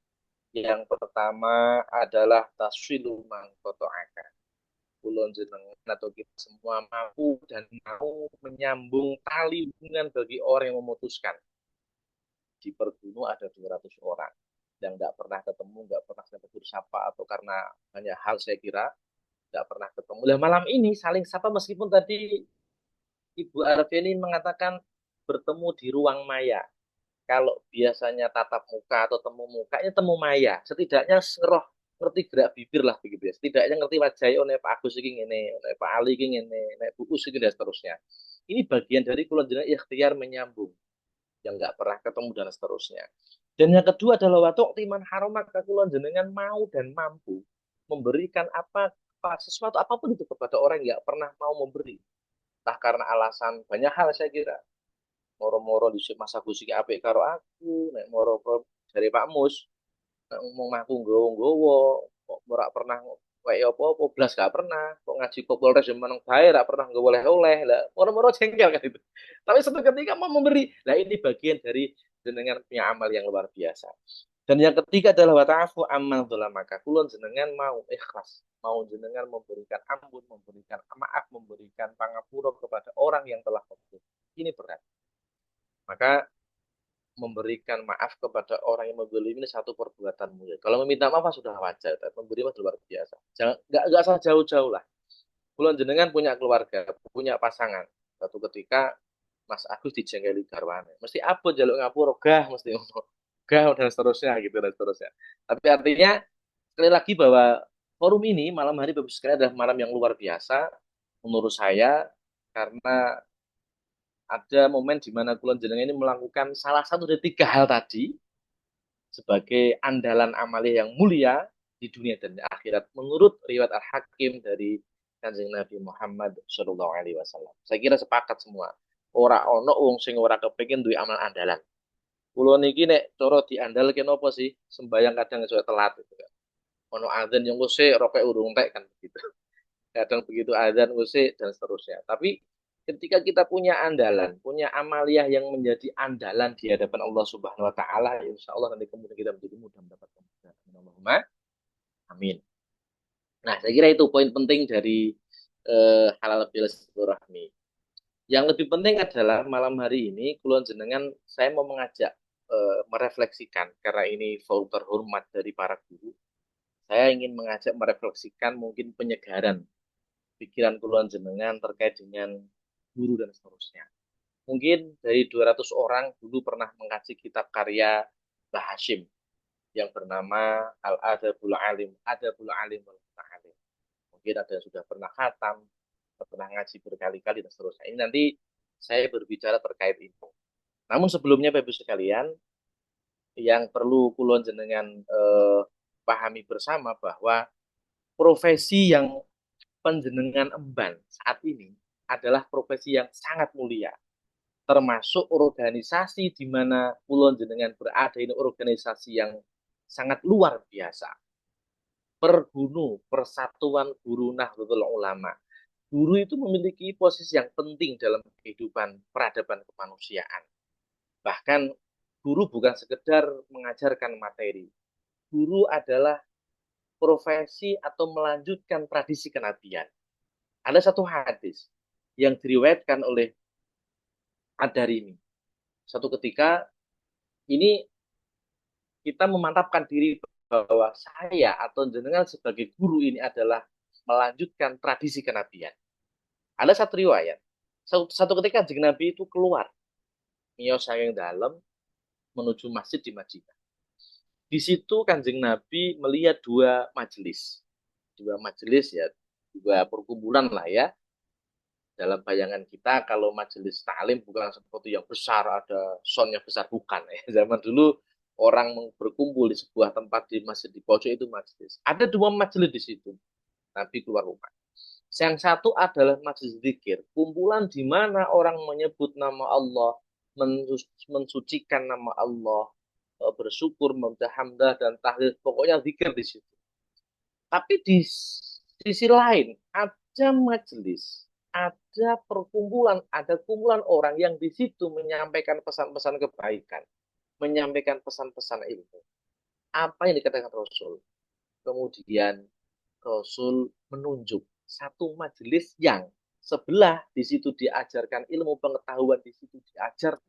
Yang pertama adalah taswilu man qata'aka. Kulon jenengan atau kita semua mampu dan mau menyambung tali hubungan bagi orang yang memutuskan. Di Perguno ada 200 orang yang nggak pernah ketemu, nggak pernah tegur sapa, atau karena banyak hal saya kira nggak pernah ketemu. Nah, malam ini saling sapa meskipun tadi Ibu Arveni mengatakan bertemu di ruang maya. Kalau biasanya tatap muka atau temu mukanya temu maya, setidaknya seroh ngerti gerak bibir lah begitu ya. Setidaknya ngerti wajah oh nek Pak Agus iki ngene, nek Pak Ali iki ngene, nek Bu Us iki dan seterusnya. Ini bagian dari kula jenengan ikhtiar menyambung yang nggak pernah ketemu dan seterusnya. Dan yang kedua adalah waktu timan haromak kula jenengan mau dan mampu memberikan sesuatu apapun itu kepada orang yang nggak pernah mau memberi. Entah karena alasan banyak hal saya kira moro-moro di Mas Agus iki apik karo aku, nek moro dari Pak Mus, nek ngomong aku nggowo-nggowo, kok ora pernah kayak apa-apa, blas gak pernah, kok ngaji Kopolres yang meneng bae ora pernah nggowo oleh-oleh. Lah moro-moro jengkel kan itu. Tapi suatu ketika mau memberi, lah ini bagian dari jenengan punya amal yang luar biasa. Dan yang ketiga adalah wata'afu amman maka kulon jenengan mau ikhlas, mau jenengan memberikan ampun, memberikan maaf, memberikan pangapura kepada orang yang telah berbuat. Ini berat. Maka memberikan maaf kepada orang yang menzalimi ini satu perbuatan mulia. Kalau meminta maaf sudah wajar, tapi memberi maaf luar biasa. Jangan nggak usah jauh-jauh lah. Kulon jenengan punya keluarga, punya pasangan. Satu ketika Mas Agus dijengkeli garwane, mesti apa jaluk ngapura, gah mesti gah dan seterusnya gitu dan seterusnya. Tapi artinya sekali lagi bahwa forum ini malam hari Bapak sekali adalah malam yang luar biasa menurut saya karena ada momen di mana kulon jenengan ini melakukan salah satu dari 3 hal tadi sebagai andalan amalia yang mulia di dunia dan di akhirat menurut riwayat Al-Hakim dari Kanjeng Nabi Muhammad Shallallahu Alaihi Wasallam. Saya kira sepakat semua. Ora ono wong sing ora kepengin duwe amal andalan. Kulon niki nek cara diandalke napa sih? Sembayang kadang iso telat gitu kan. Ono adzan yang wis roke urung tek kan begitu. Kadang begitu adzan wis dan seterusnya. Tapi ketika kita punya andalan, punya amaliah yang menjadi andalan di hadapan Allah Subhanahu wa taala, insya Allah nanti kemudian kita menjadi mudah mendapatkan Allahumma amin. Nah, saya kira itu poin penting dari halal bil silaturahmi. Yang lebih penting adalah malam hari ini kulon jenengan saya mau mengajak merefleksikan karena ini forum terhormat dari para guru. Saya ingin mengajak merefleksikan mungkin penyegaran pikiran kulon jenengan terkait dengan guru dan seterusnya. Mungkin dari 200 orang dulu pernah mengkaji kitab karya Mbah Hashim yang bernama Al-Adabul Alim, Adabul Alim wal Muta'alim. Mungkin ada yang sudah pernah khatam, pernah ngaji berkali-kali dan seterusnya. Ini nanti saya berbicara terkait itu. Namun sebelumnya Bapak Ibu sekalian, yang perlu kulon jenengan pahami bersama bahwa profesi yang penjenengan emban saat ini adalah profesi yang sangat mulia. Termasuk organisasi di mana kulon jenengan berada ini organisasi yang sangat luar biasa. Pergunu, Persatuan Guru Nahdlatul Ulama. Guru itu memiliki posisi yang penting dalam kehidupan peradaban kemanusiaan. Bahkan guru bukan sekedar mengajarkan materi. Guru adalah profesi atau melanjutkan tradisi kenabian. Ada satu hadis yang diriwayatkan oleh Ad-Darimi. Satu ketika ini kita memantapkan diri bahwa saya atau jenengan sebagai guru ini adalah melanjutkan tradisi kenabian. Ada satu riwayat. Satu ketika Kanjeng Nabi itu keluar miyos saking dalam menuju masjid di Madinah. Di situ Kanjeng Nabi melihat dua majelis ya, dua perkumpulan lah ya. Dalam bayangan kita kalau majelis taklim bukan seperti yang besar ada soundnya besar bukan ya. Zaman dulu orang berkumpul di sebuah tempat di masjid di pojok itu majelis. Ada dua majelis di situ. Nabi keluar rumah. Yang satu adalah majelis zikir, kumpulan di mana orang menyebut nama Allah, mensucikan nama Allah, bersyukur, hamdah dan tahlil, pokoknya zikir di situ. Tapi di sisi lain ada majelis, ada perkumpulan, ada kumpulan orang yang di situ menyampaikan pesan-pesan kebaikan, menyampaikan pesan-pesan ilmu. Apa yang dikatakan Rasul? Kemudian Rasul menunjuk satu majelis yang sebelah di situ diajarkan ilmu pengetahuan, di situ diajar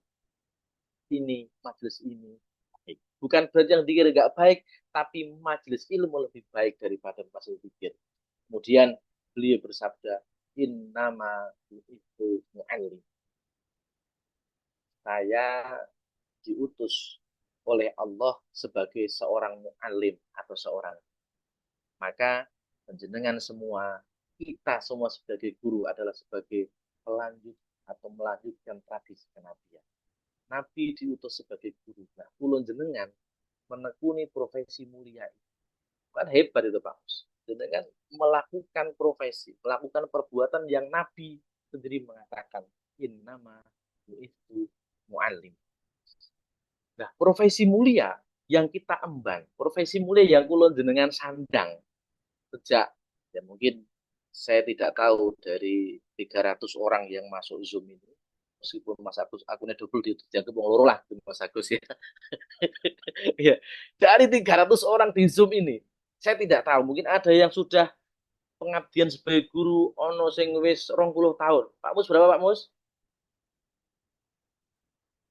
ini, majelis ini baik. Bukan berarti yang dikir nggak baik, tapi majelis ilmu lebih baik daripada majelis zikir. Kemudian beliau bersabda, innama itu mu'allim. Saya diutus oleh Allah sebagai seorang mu'allim atau seorang. Maka penjenengan semua, kita semua sebagai guru adalah sebagai pelanjut atau melanjutkan tradisi kenabian. Nabi diutus sebagai guru. Nah, ulun jenengan menekuni profesi mulia itu. Kan hebat itu Pak Mus. Jenengan melakukan profesi, melakukan perbuatan yang Nabi sendiri mengatakan, innama itu mu'allim. Nah, profesi mulia yang kita emban, profesi mulia yang ulun jenengan sandang sejak, ya mungkin saya tidak tahu dari 300 orang yang masuk Zoom ini, meskipun Mas Agus akunnya double dijaga wong loro lah Mas Agus ya. Ya, dari 300 orang di Zoom ini, saya tidak tahu, mungkin ada yang sudah pengabdian sebagai guru ono sing wis 20 tahun. Pak Mus berapa Pak Mus?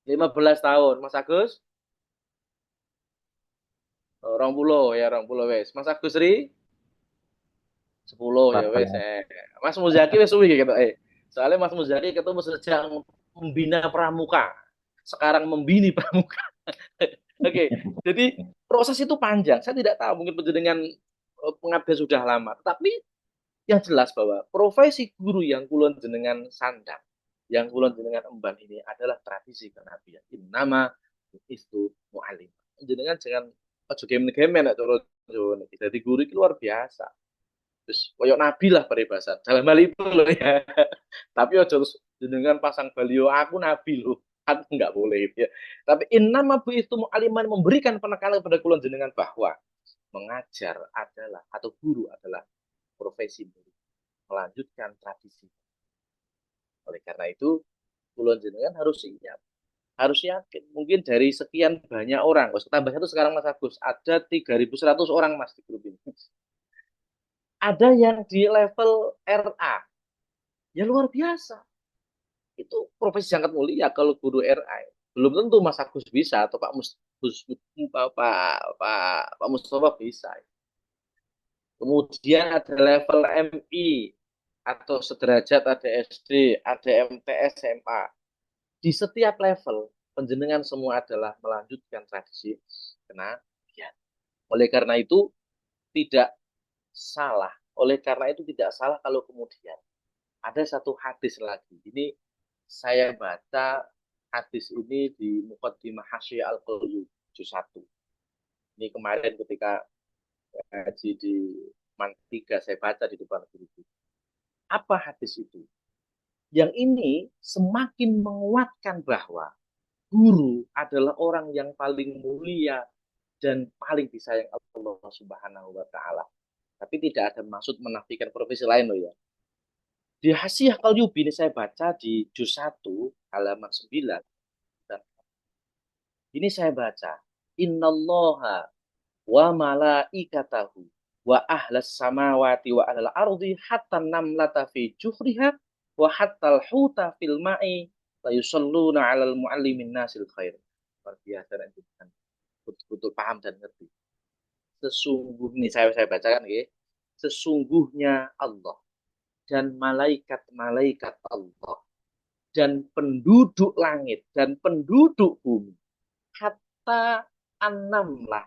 15 tahun. Mas Agus? 20 ya, 20 wis. Mas Agus Ri? 10 ya wis. Mas Muzaki wis suwi gitu Soalnya Mas Muzaki ketemu sejak membina pramuka. Sekarang membini pramuka. Oke, jadi proses itu panjang. Saya tidak tahu mungkin penjenengan pengabdian sudah lama, tapi yang jelas bahwa profesi guru yang kulon jenengan sandang, yang kulon jenengan emban ini adalah tradisi kenabian. Innama itu mu'alim. Jenengan jangan ojo game-game turun. Jadi guru itu luar biasa. Terus koyok nabi lah peribahasa. Dalam hal itu loh ya. Tapi ojo jenengan pasang baliho aku nabi loh. Kan nggak boleh ya. Tapi innama itu mu'aliman, memberikan penekanan pada kulon jenengan bahwa mengajar adalah atau guru adalah profesi melanjutkan tradisi. Oleh karena itu, kulon jenengan harus siap, harus yakin. Mungkin dari sekian banyak orang, tambah satu sekarang Mas Agus, ada 3.100 orang Mas di grup ini. Ada yang di level RA, ya luar biasa. Itu profesi sangat mulia kalau guru RA. Belum tentu Mas Agus bisa atau Pak Mustafa bisa. Kemudian ada level MI atau sederajat, ada SD, ada MTS, SMA. Di setiap level, penjenengan semua adalah melanjutkan tradisi kenabian. Oleh karena itu, tidak salah. Oleh karena itu, tidak salah kalau kemudian ada satu hadis lagi. Ini saya baca hadis ini di Muqaddimah Hasyi Al-Qayyum, juz 1. Ini kemarin ketika haji di Man 3 saya baca di depan guru. Apa hadis itu? Yang ini semakin menguatkan bahwa guru adalah orang yang paling mulia dan paling disayang Allah Subhanahu wa taala. Tapi tidak ada maksud menafikan profesi lain loh ya. Di Hasyiah Qalyubi ini saya baca di juz 1 halaman 9. Dan ini saya baca, innallaha wa malaikatahu wa ahlas samawati wa ahlal ardi hatta namlata fi juhriha wa hatta al-huta fil ma'i la yusalluna 'alal muallimin nasil khair. Luar biasa dan betul-betul paham dan ngerti. Sesungguhnya saya bacakan ya. Sesungguhnya Allah dan malaikat-malaikat Allah dan penduduk langit dan penduduk bumi hatta an-namlah,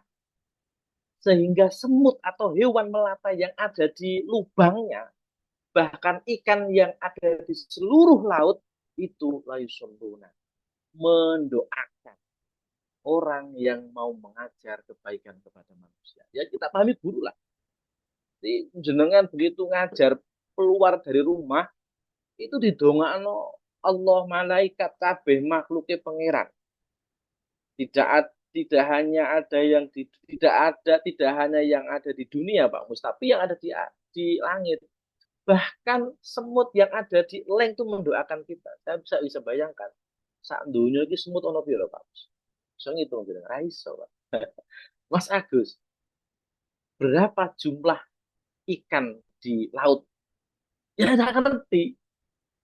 sehingga semut atau hewan melata yang ada di lubangnya, bahkan ikan yang ada di seluruh laut itu layusulluna, mendoakan orang yang mau mengajar kebaikan kepada manusia. Ya kita pahami guru lah. Jadi jenengan begitu ngajar keluar dari rumah itu didongakno Allah, malaikat, kabeh makhluknya pangeran. Tidak hanya ada yang tidak hanya yang ada di dunia Pak Mus, tapi yang ada di langit. Bahkan semut yang ada di leng itu mendoakan kita. Saya bisa bayangkan. Sak dunia iki semut ono piro Pak Mus? Iso ngitung jeneng ra iso, Pak. Mas Agus, berapa jumlah ikan di laut Ya gak ngerti.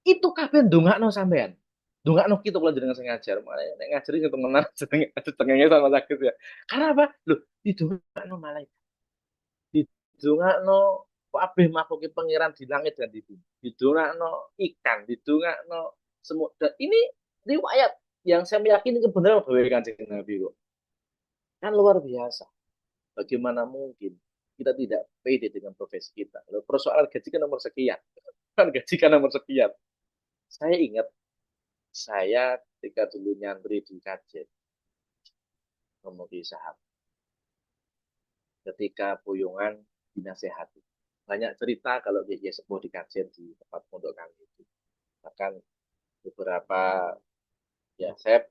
Itu kabeh ndongakno sampean. Ndongakno kita kalau jenengan sing ngajar. Malah nek ngajari sing temenan setengahnya sama sakit ya. Karena apa? Loh, didongakno malaikat. Didongakno kabeh makhluk pangeran di langit dan di bumi. Didongakno ikan, didongakno semua. Dan ini riwayat yang saya meyakini kebenaran dari Kanjeng Nabi kok. Kan luar biasa. Bagaimana mungkin kita tidak pede dengan profesi kita? Lalu persoalan gaji kan nomor sekian. Kan gaji kan nomor sekian. Saya ingat, saya ketika dulu nyantri di Kajen, ngomong sahab, ketika Boyongan dinasehati. Banyak cerita kalau dia sepuh di Kajen di tempat pondok kami itu. Bahkan beberapa, ya saya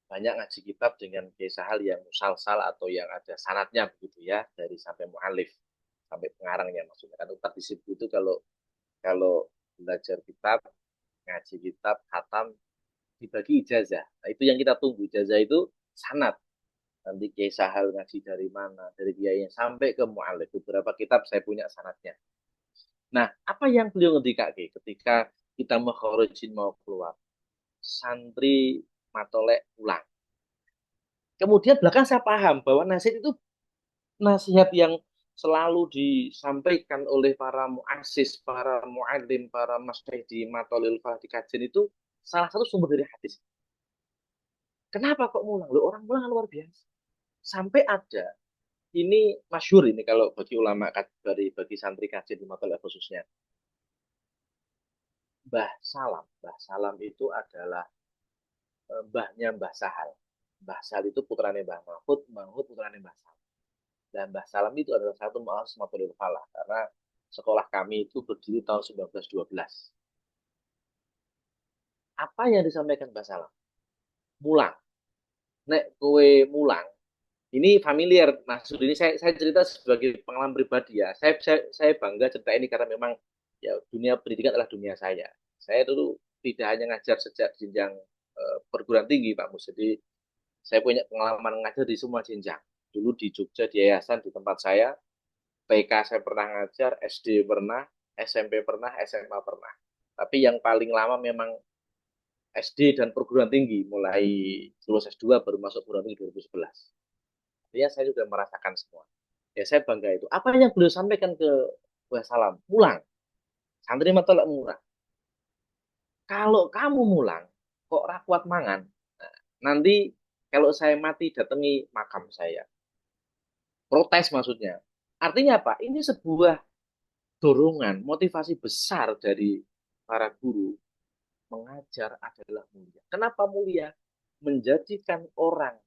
banyak ngaji kitab dengan kisah hal yang musalsal atau yang ada sanatnya begitu ya, dari sampai mu'alif sampai pengarangnya maksudnya. Kan utar disiplin itu kalau kalau belajar kitab, ngaji kitab, khatam, dibagi ijazah. Nah, itu yang kita tunggu. Ijazah itu sanat. Nanti Kiai Sahal ngaji dari mana, dari kiai sampai ke mu'alif. Beberapa kitab saya punya sanatnya. Nah, apa yang beliau ngendika ketika kita mau kharajin mau keluar? Santri matolek pulang. Kemudian belakang saya paham bahwa nasihat itu nasihat yang selalu disampaikan oleh para muassis, para muallim, para masyaikh di Matolil Falah di Kajen itu salah satu sumber dari hadis. Kenapa kok mulang? Loh, orang mulang luar biasa. Sampai ada, ini masyhur ini kalau bagi ulama bagi santri Kajen di Matolil khususnya. Mbah Salam itu adalah mbahnya Mbah Sahal. Mbah Sahal itu putranya Mbah Mahfud, Mahfud putranya Mbah Salam. Dan Mbah Salam itu adalah satu muassis Matolil Falah karena sekolah kami itu berdiri tahun 1912. Apa yang disampaikan Mbah Salam? Mulang. Nek kowe mulang, ini familiar maksud ini saya cerita sebagai pengalaman pribadi ya. Saya bangga cerita ini karena memang ya dunia pendidikan adalah dunia saya. Saya dulu tidak hanya ngajar sejak jenjang perguruan tinggi Pak Mus. Jadi saya punya pengalaman ngajar di semua jenjang. Dulu di Jogja di yayasan di tempat saya, TK saya pernah ngajar, SD pernah, SMP pernah, SMA pernah. Tapi yang paling lama memang SD dan perguruan tinggi, mulai lulus S2 baru masuk perguruan tinggi 2011. Ya saya juga merasakan semua. Ya saya bangga itu. Apa yang beliau sampaikan ke Mbah Salam? Mulang. Santri matolak murah. Kalau kamu mulang, kok rakuat mangan? Nah, nanti kalau saya mati datangi makam saya. Protes maksudnya. Artinya apa? Ini sebuah dorongan, motivasi besar dari para guru. Mengajar adalah mulia. Kenapa mulia? Menjadikan orang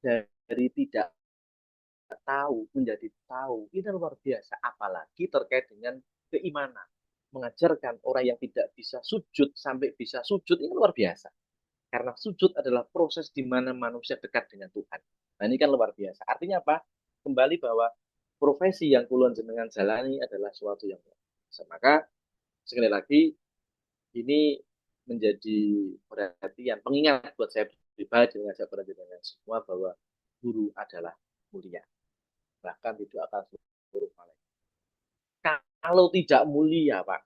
dari tidak tahu menjadi tahu. Ini luar biasa. Apalagi terkait dengan keimanan. Mengajarkan orang yang tidak bisa sujud sampai bisa sujud, ini luar biasa. Karena sujud adalah proses di mana manusia dekat dengan Tuhan. Nah ini kan luar biasa. Artinya apa? Kembali bahwa profesi yang kulon jenengan jalani adalah suatu yang luar biasa. Maka sekali lagi ini menjadi perhatian, pengingat buat saya pribadi dengan saya dengan semua bahwa guru adalah mulia. Bahkan tidak akan seluruh malaikat. Kalau tidak mulia, Pak,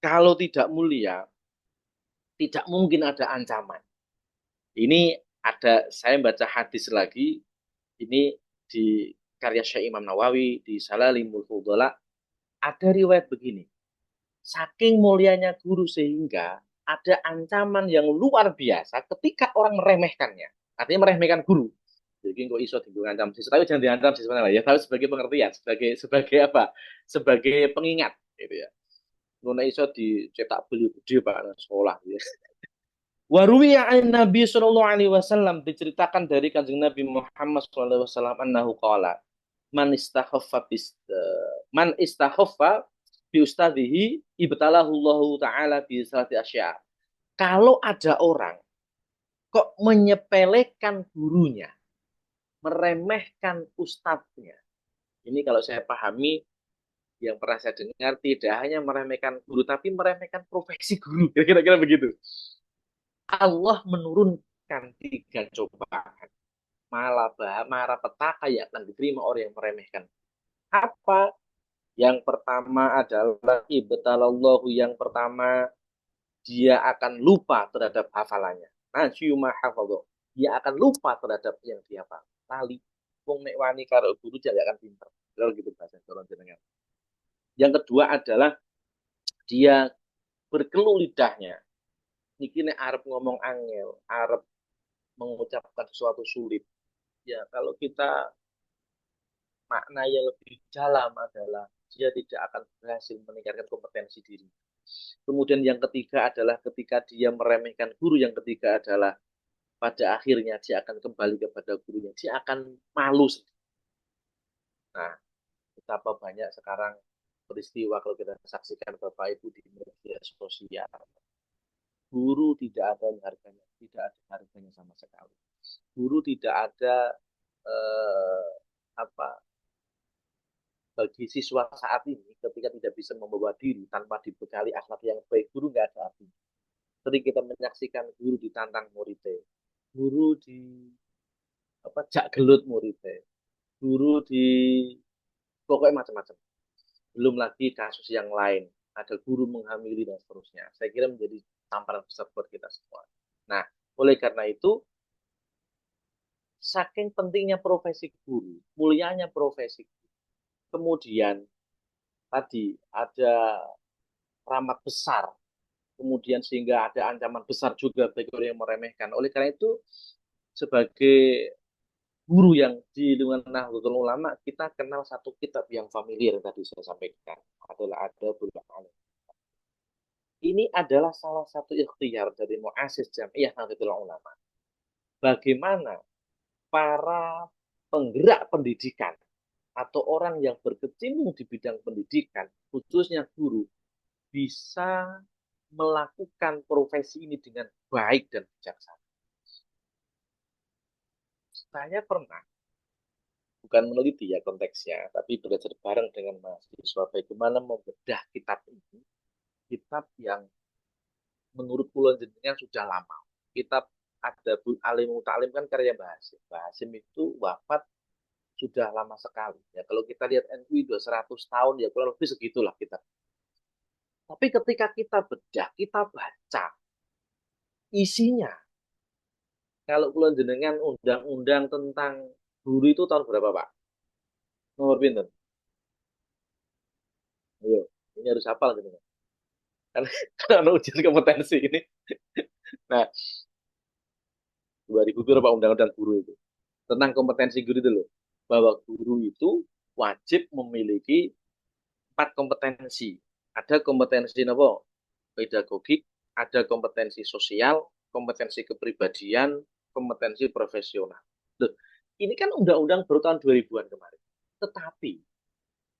kalau tidak mulia, tidak mungkin ada ancaman. Ini ada, saya baca hadis lagi, ini di karya Syekh Imam Nawawi, di Salalimul Fudhala, ada riwayat begini. Saking mulianya guru sehingga ada ancaman yang luar biasa ketika orang meremehkannya. Artinya meremehkan guru. Jadi kok iso diancam siswa, tapi jangan diancam siswa lah ya, tapi sebagai pengertian, sebagai apa? Sebagai pengingat gitu ya. Ngono iso dicetak beli gede Pak sekolah ya. Waruwiya an Nabi sallallahu alaihi wasallam, diceritakan dari Kanjeng Nabi Muhammad sallallahu alaihi wasallam annahu qala man istakhaffa bi ustadihi ibtalahu Allah taala bi salati asya. Kalau ada orang kok menyepelekan gurunya, meremehkan ustadznya. Ini kalau saya pahami, yang pernah saya dengar, tidak hanya meremehkan guru, tapi meremehkan profesi guru. Kira-kira begitu. Allah menurunkan 3 cobaan. Marah petaka yang akan diterima orang yang meremehkan. Apa? Yang pertama adalah ibtalallahu, yang pertama dia akan lupa terhadap hafalannya. Nasyuma hafadho. Dia akan lupa terhadap yang dia hafal. Lali. Wong nek wani karo guru dia akan pinter. Kalau gitu bahasa Jawa jenengan. Yang kedua adalah dia berkeluh lidahnya. Niki nek arep ngomong angel, arep mengucapkan sesuatu sulit. Ya, kalau kita makna yang lebih dalam adalah dia tidak akan berhasil meningkatkan kompetensi diri. Kemudian yang ketiga adalah ketika dia meremehkan guru, yang ketiga adalah pada akhirnya dia akan kembali kepada gurunya, dia akan malu. Nah, betapa banyak sekarang peristiwa kalau kita saksikan Bapak Ibu di media sosial. Guru tidak ada harganya, tidak ada harganya sama sekali. Guru tidak ada apa bagi siswa saat ini ketika tidak bisa membawa diri tanpa dibekali akhlak yang baik, guru nggak ada artinya. Ketika kita menyaksikan guru ditantang muridnya, guru di jak gelut muridnya, guru di pokoknya macam-macam. Belum lagi kasus yang lain, ada guru menghamili dan seterusnya. Saya kira menjadi tamparan besar buat kita semua. Nah, oleh karena itu, saking pentingnya profesi guru, mulianya profesi guru, kemudian tadi ada rahmat besar, kemudian sehingga ada ancaman besar juga bagi orang yang meremehkan. Oleh karena itu, sebagai guru yang di lingkungan Nahdlatul Ulama, kita kenal satu kitab yang familiar tadi saya sampaikan, adalah Adabul Alim. Ini adalah salah satu ikhtiar dari Muassis Jamiah Nahdlatul Ulama. Bagaimana para penggerak pendidikan atau orang yang berkecimpung di bidang pendidikan, khususnya guru, bisa melakukan profesi ini dengan baik dan bijaksana. Saya pernah, bukan meneliti ya konteksnya, tapi belajar bareng dengan mahasiswa bagaimana membedah kitab ini, kitab yang menurut Kulon Jenengan sudah lama. Kitab Adabul Alim Muta'alim kan karya Mbah Hasim. Mbah Hasim itu wafat sudah lama sekali. Ya, kalau kita lihat NU 100 tahun, ya kurang lebih segitulah kita. Tapi ketika kita bedah, kita baca isinya. Kalau Kulon Jenengan undang-undang tentang guru itu tahun berapa, Pak? Nomor pinten? Ayo, ini harus hafal gitu. Karena ujian kompetensi ini. Nah, 2000 berapa undang-undang guru itu? Tentang kompetensi guru itu loh. Bahwa guru itu wajib memiliki 4 kompetensi. Ada kompetensi apa? Pedagogik, ada kompetensi sosial, kompetensi kepribadian, kompetensi profesional. Loh, ini kan undang-undang baru tahun 2000-an kemarin. Tetapi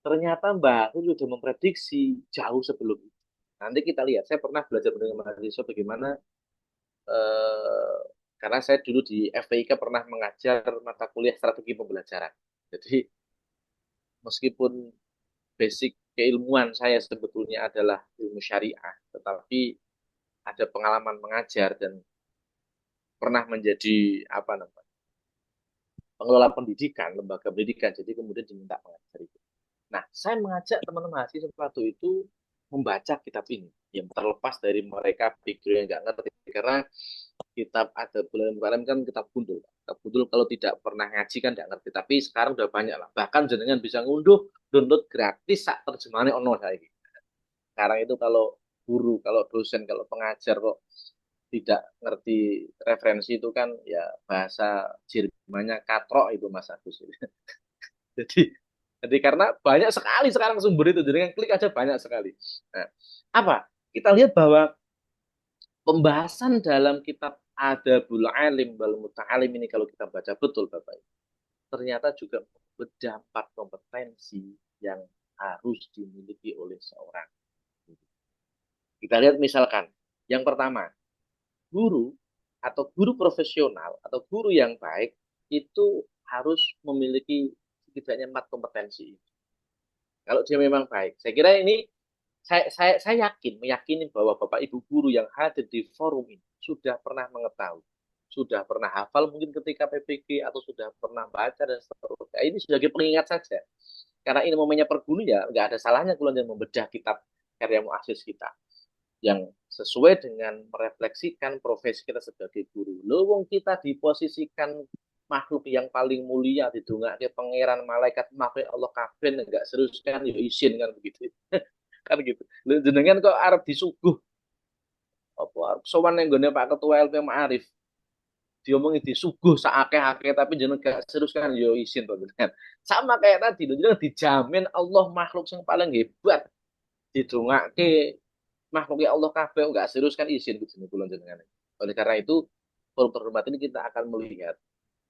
ternyata Mbak Hul sudah memprediksi jauh sebelum itu. Nanti kita lihat, saya pernah belajar dengan mahasiswa bagaimana karena saya dulu di FPIK pernah mengajar mata kuliah strategi pembelajaran. Jadi meskipun basic keilmuan saya sebetulnya adalah ilmu syariah, tetapi ada pengalaman mengajar dan pernah menjadi pengelola pendidikan, lembaga pendidikan, jadi kemudian diminta mengajar itu. Nah, saya mengajak teman-teman mahasiswa waktu itu membaca kitab ini, yang terlepas dari mereka pikir yang nggak ngerti, karena kitab Adabul Alim kan kitab gundul. Kitab gundul kalau tidak pernah ngaji kan nggak ngerti, tapi sekarang udah banyak lah. Bahkan jenengan bisa ngunduh, download gratis sak terjemahannya ono saya. Sekarang itu kalau guru, kalau dosen, kalau pengajar kok tidak ngerti referensi itu kan ya bahasa Jermannya katrok itu Mas Agus. Jadi karena banyak sekali sekarang sumber itu, jadi klik aja banyak sekali. Nah, apa? Kita lihat bahwa pembahasan dalam kitab Adabul Alim wal Muta'alim ini kalau kita baca betul Bapak, ternyata juga bedah 4 kompetensi yang harus dimiliki oleh seorang. Kita lihat misalkan, yang pertama, guru atau guru profesional atau guru yang baik itu harus memiliki setidaknya 4 kompetensi. Kalau dia memang baik, saya kira ini saya meyakini bahwa Bapak Ibu guru yang hadir di forum ini sudah pernah mengetahui, sudah pernah hafal mungkin ketika PPG atau sudah pernah baca dan seterusnya. Ini sebagai pengingat saja. Karena ini momennya per guru ya, nggak ada salahnya kula yang membedah kitab karya muassis kita yang sesuai dengan merefleksikan profesi kita sebagai guru. Lo wong kita diposisikan makhluk yang paling mulia didongake pangeran malaikat makhluk Allah kabeh enggak serius kan ya izin kan begitu. Kan gitu. Lho jenengan kok arep disuguh apa arep sowan ning gone Pak Ketua LP Ma'arif diomongi disuguh saakeh-akeh tapi jenengan gak serius kan ya izin to jenengan. Sama kayak tadi lho jenengan dijamin Allah makhluk yang paling hebat didongake makhluk Allah kabeh enggak serius kan izin jenengan kula jenengan. Oleh karena itu terhormat ini kita akan melihat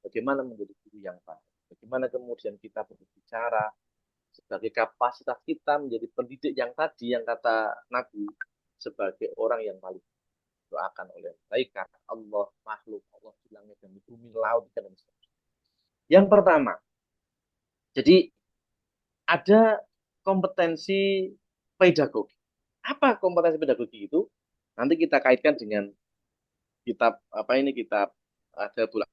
bagaimana menjadi guru yang baik. Bagaimana kemudian kita berbicara sebagai kapasitas kita menjadi pendidik yang tadi yang kata Nabi sebagai orang yang paling doakan oleh malaikat Allah makhluk Allah di langit dan di bumi laut dan seterusnya. Yang pertama, jadi ada kompetensi pedagogi. Apa kompetensi pedagogi itu? Nanti kita kaitkan dengan kitab kitab ada bulan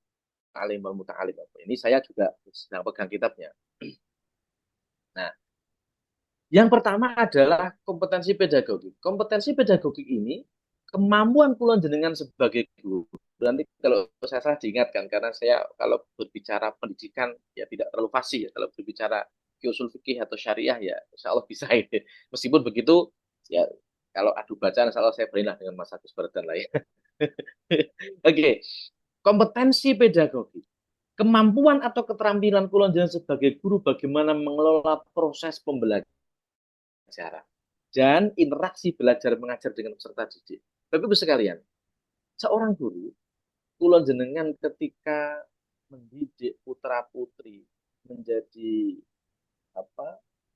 alim wal muta'alim. Ini saya juga sedang pegang kitabnya. Nah, yang pertama adalah kompetensi pedagogi. Kompetensi pedagogi ini kemampuan kula jenengan sebagai guru. Nanti kalau saya salah diingatkan karena saya kalau berbicara pendidikan ya tidak terlalu fasih ya. Kalau berbicara usul fikih atau syariah ya insya Allah bisa ini. Meskipun begitu ya kalau adu bacaan insya Allah saya berilah dengan Mas Agus Bardan lah ya. Oke. Kompetensi pedagogi. Kemampuan atau keterampilan kula jenengan sebagai guru bagaimana mengelola proses pembelajaran dan interaksi belajar mengajar dengan peserta didik. Bapak Ibu sekalian, seorang guru kula jenengan ketika mendidik putra-putri menjadi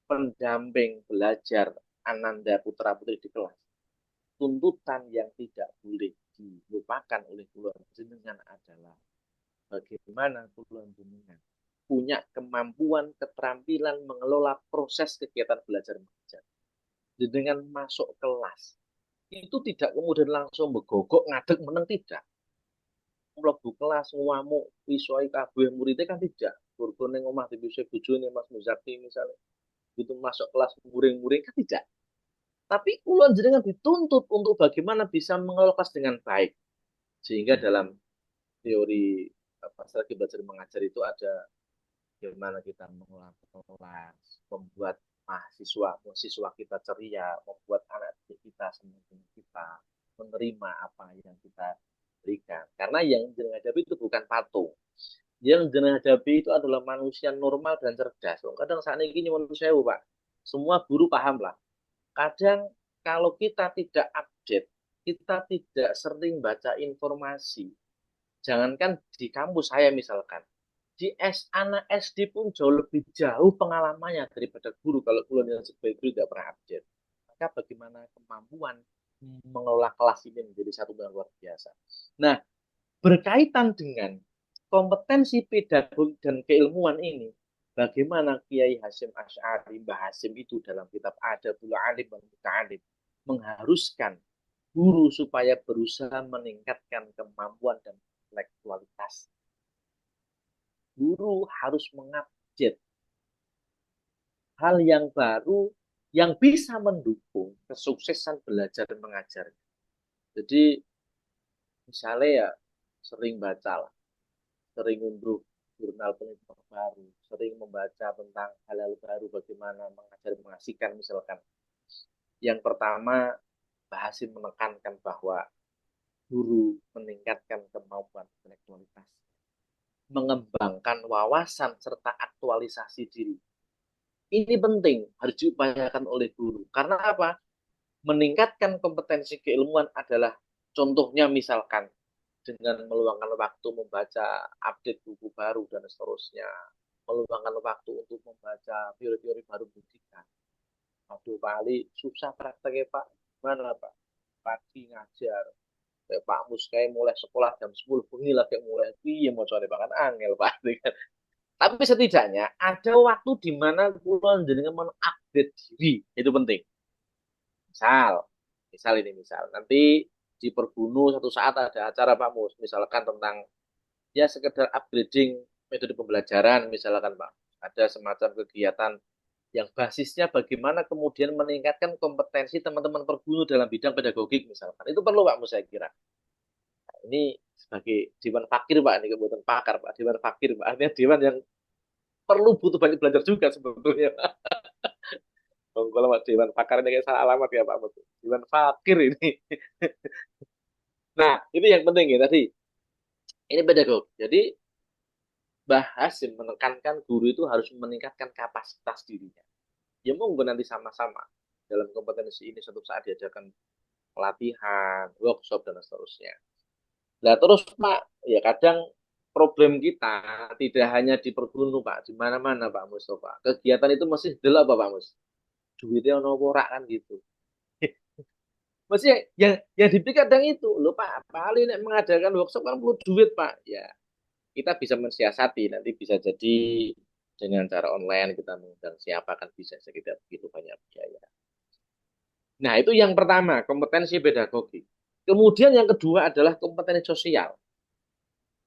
pendamping belajar ananda putra-putri di kelas. Tuntutan yang tidak boleh dilupakan oleh kula jenengan adalah bagaimana kula jenengan punya kemampuan, keterampilan mengelola proses kegiatan belajar mengajar. Dengan masuk kelas itu tidak kemudian langsung begogok ngadeg meneng tidak. Mlebu kelas ngamuk wisoi kabeh muridnya kan tidak. Burgo ning omah dibise bojone Mas Muzaki misalnya. Itu masuk kelas muring-muring kan tidak. Tapi kula jenengan dituntut untuk bagaimana bisa mengelola kelas dengan baik. Sehingga dalam teori strategi belajar mengajar itu ada bagaimana kita mengelola kelas, membuat mahasiswa kita ceria, membuat anak didik kita senang dengan kita, menerima apa yang kita berikan. Karena yang jenengan hadapi itu bukan patung. Yang jenengan hadapi itu adalah manusia normal dan cerdas. Kadang saat ini manusia Pak, semua guru paham lah. Kadang kalau kita tidak update, kita tidak sering baca informasi. Jangankan di kampus saya misalkan, di anak SD pun jauh lebih jauh pengalamannya daripada guru kalau kalian sebagai guru tidak pernah update. Maka bagaimana kemampuan mengelola kelas ini menjadi satu yang luar biasa. Nah, berkaitan dengan kompetensi pedagogi dan keilmuan ini, bagaimana Kiai Hasyim Asy'ari, Mbah Hasyim itu dalam kitab Adabul Alim wal Muta'alim mengharuskan guru supaya berusaha meningkatkan kemampuan dan intelektualitas. Guru harus mengupdate hal yang baru yang bisa mendukung kesuksesan belajar dan mengajar. Jadi misalnya ya sering baca lah, sering unduh jurnal penelitian baru, sering membaca tentang hal-hal baru bagaimana mengajar mengasihkan misalkan. Yang pertama, Mbah Hasyim menekankan bahwa guru meningkatkan kemampuan intelektualitas, mengembangkan wawasan serta aktualisasi diri. Ini penting, harus diupayakan oleh guru. Karena apa? Meningkatkan kompetensi keilmuan adalah contohnya misalkan dengan meluangkan waktu membaca update buku baru dan seterusnya, meluangkan waktu untuk membaca teori-teori baru pendidikan. Aduh kali susah prakteknya Pak, mana Pak? Pagi ngajar, Pak Mus kayak mulai sekolah jam 10 bengi lagi mulai piye mau cari banget angel Pak. Tapi setidaknya ada waktu di mana kula jenengan mengupdate diri, itu penting. Misal nanti di Perbunu satu saat ada acara Pak Mus, misalkan tentang ya sekedar upgrading metode pembelajaran misalkan Pak. Ada semacam kegiatan yang basisnya bagaimana kemudian meningkatkan kompetensi teman-teman perguru dalam bidang pedagogik misalkan. Itu perlu Pak Mus saya kira. Nah, ini sebagai Dewan Fakir Pak, ini kebutuhan pakar Pak, Dewan Fakir Pak. Artinya Dewan yang perlu butuh banyak belajar juga sebetulnya. Kalau Pak Dewan Pakar ini kayak salah alamat ya Pak Mus. Dewan Fakir ini. Nah, ini yang penting ya tadi. Ini pedagog. Jadi Mbah Hasim menekankan guru itu harus meningkatkan kapasitas dirinya. Ya monggo nanti sama-sama dalam kompetensi ini suatu saat diajarkan pelatihan, workshop dan seterusnya. Nah terus Pak, ya kadang problem kita tidak hanya di pergunu Pak, di mana-mana Pak Mustafa. Kegiatan itu masih delok Pak Mus. Duitnya ono ora kan gitu. Masih yang dipikir kadang itu, loh Pak, paling mengadakan workshop kan perlu duit Pak. Ya, kita bisa mensiasati, nanti bisa jadi dengan cara online kita mengundang siapa kan bisa sekitar begitu banyak biaya. Nah, itu yang pertama, kompetensi pedagogi. Kemudian yang kedua adalah kompetensi sosial.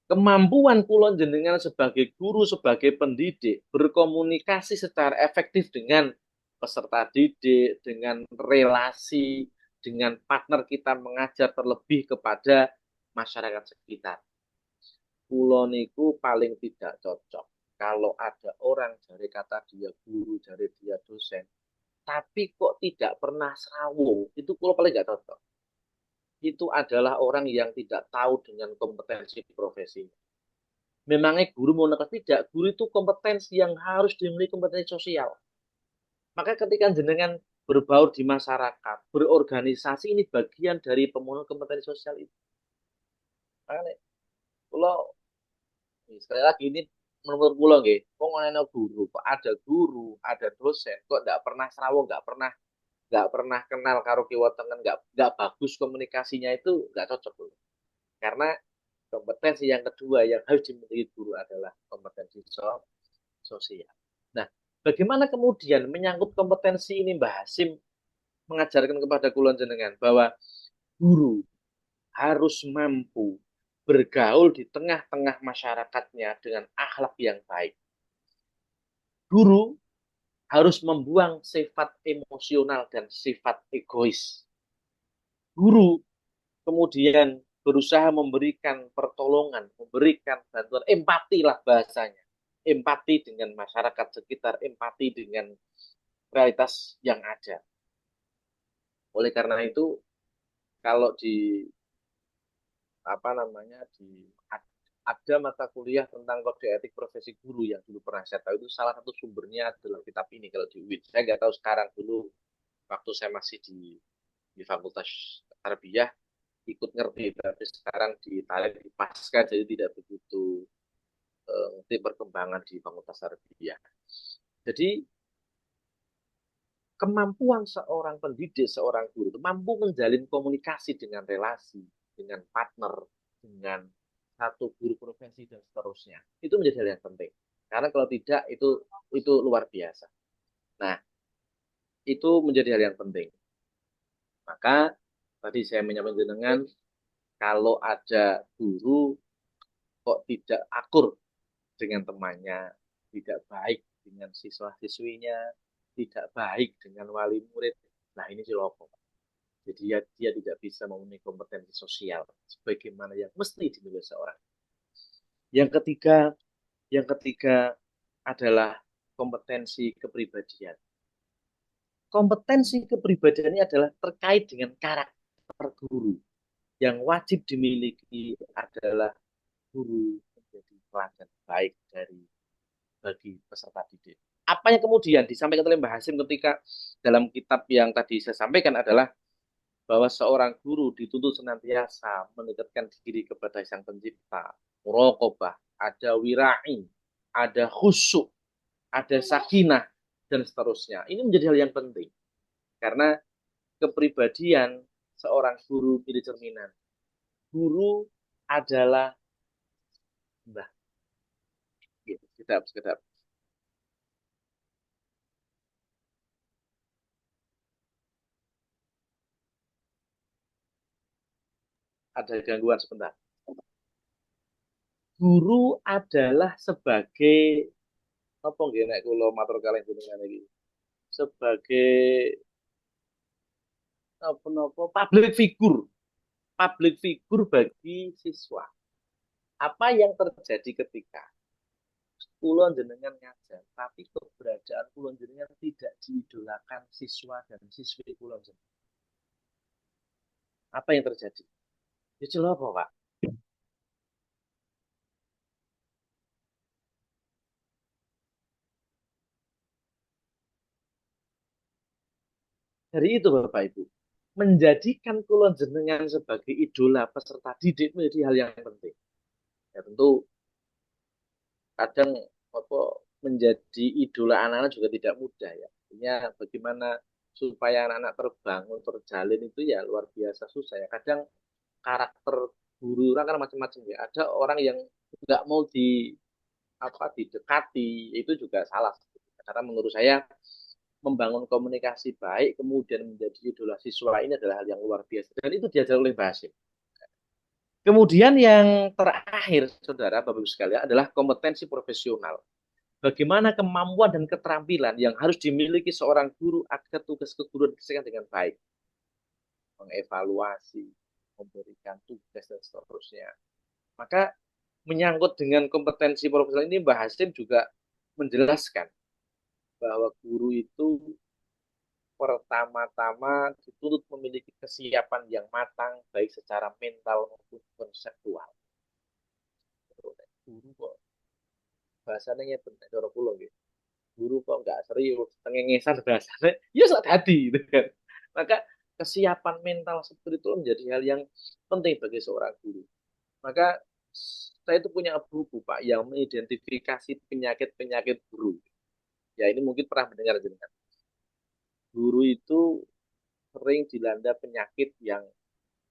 Kemampuan kulon jenengan sebagai guru, sebagai pendidik, berkomunikasi secara efektif dengan peserta didik, dengan relasi, dengan partner kita mengajar terlebih kepada masyarakat sekitar. Kuloniku paling tidak cocok. Kalau ada orang dari kata dia guru, dari dia dosen, tapi kok tidak pernah serawung, itu kulo paling nggak cocok. Itu adalah orang yang tidak tahu dengan kompetensi profesinya. Memangnya guru mau nekat tidak, guru itu kompetensi yang harus dimiliki kompetensi sosial. Maka ketika jenengan berbaur di masyarakat, berorganisasi ini bagian dari pemenuhan kompetensi sosial itu. Makanya, kalau sekali lagi ini menurut pulau nggih, wong ana guru, kok ada guru, ada dosen, kok nggak pernah serawung, nggak pernah kenal karo kiwa tengen, nggak bagus komunikasinya itu nggak cocok loh. Karena kompetensi yang kedua yang harus dimiliki guru adalah kompetensi sosial. Nah, bagaimana kemudian menyangkut kompetensi ini Mbah Hasim mengajarkan kepada kulon jenengan bahwa guru harus mampu bergaul di tengah-tengah masyarakatnya dengan akhlak yang baik. Guru harus membuang sifat emosional dan sifat egois. Guru kemudian berusaha memberikan pertolongan, memberikan bantuan, empati lah bahasanya. Empati dengan masyarakat sekitar, empati dengan realitas yang ada. Oleh karena itu, kalau di ada mata kuliah tentang kode etik profesi guru yang dulu pernah saya tahu, itu salah satu sumbernya adalah kitab ini kalau di UIN. Saya nggak tahu sekarang, dulu waktu saya masih di Fakultas Tarbiyah ikut ngerti, tapi sekarang di Thailand di Pasca jadi tidak begitu ngerti perkembangan di Fakultas Tarbiyah. Jadi kemampuan seorang pendidik, seorang guru itu mampu menjalin komunikasi dengan relasi, dengan partner, dengan satu guru profesi dan seterusnya. Itu menjadi hal yang penting. Karena kalau tidak itu luar biasa. Nah, itu menjadi hal yang penting. Maka tadi saya menyampaikan dengan kalau ada guru kok tidak akur dengan temannya, tidak baik dengan siswa-siswinya, tidak baik dengan wali murid. Nah, ini ciloko. Jadi dia tidak bisa memenuhi kompetensi sosial sebagaimana yang mesti dimiliki seorang. Yang ketiga adalah kompetensi kepribadian. Kompetensi kepribadian ini adalah terkait dengan karakter guru. Yang wajib dimiliki adalah guru menjadi teladan baik bagi peserta didik. Apa yang kemudian disampaikan oleh Mbah Hasim ketika dalam kitab yang tadi saya sampaikan adalah bahwa seorang guru dituntut senantiasa mendekatkan diri kepada Sang Pencipta, muraqabah, ada wira'i, ada khusyuk, ada sakinah, dan seterusnya. Ini menjadi hal yang penting. Karena kepribadian seorang guru menjadi cerminan. Guru adalah Mbah. Sedap. Ada gangguan sebentar. Guru adalah sebagai apa nggih nek kula matur kalih jenengan iki. sebagai public figure bagi siswa. Apa yang terjadi ketika kulon jenengan ngajar, tapi keberadaan kulon jenengan tidak diidolakan siswa dan siswi kulon jenengan? Apa yang terjadi? Ya jelas apa, Pak? Dari itu Bapak Ibu, menjadikan kulon jenengan sebagai idola peserta didik menjadi hal yang penting. Ya tentu kadang menjadi idola anak-anak juga tidak mudah ya. Artinya bagaimana supaya anak-anak terbangun, terjalin itu ya luar biasa susah ya. Kadang karakter guru orang kan macam-macam ya. Ada orang yang nggak mau didekati, itu juga salah. Karena menurut saya membangun komunikasi baik kemudian menjadi idola siswa ini adalah hal yang luar biasa dan itu diajar oleh Mbah Hasyim. Kemudian yang terakhir, saudara, Bapak Ibu sekalian, adalah kompetensi profesional. Bagaimana kemampuan dan keterampilan yang harus dimiliki seorang guru agar tugas keguruan diselesaikan dengan baik. Mengevaluasi, memberikan tugas, dan seterusnya. Maka menyangkut dengan kompetensi profesional ini, Mbah Hasyim juga menjelaskan bahwa guru itu pertama-tama dituntut memiliki kesiapan yang matang, baik secara mental maupun konseptual. Guru kok bahasanya benar cara kula nggih. Guru kok nggak serius, tengengesan bahasanya, ya sak dadi gitu kan. Maka kesiapan mental seperti itu menjadi hal yang penting bagi seorang guru. Maka saya itu punya buku Pak yang mengidentifikasi penyakit-penyakit guru. Ya ini mungkin pernah mendengar jenengan. Guru itu sering dilanda penyakit yang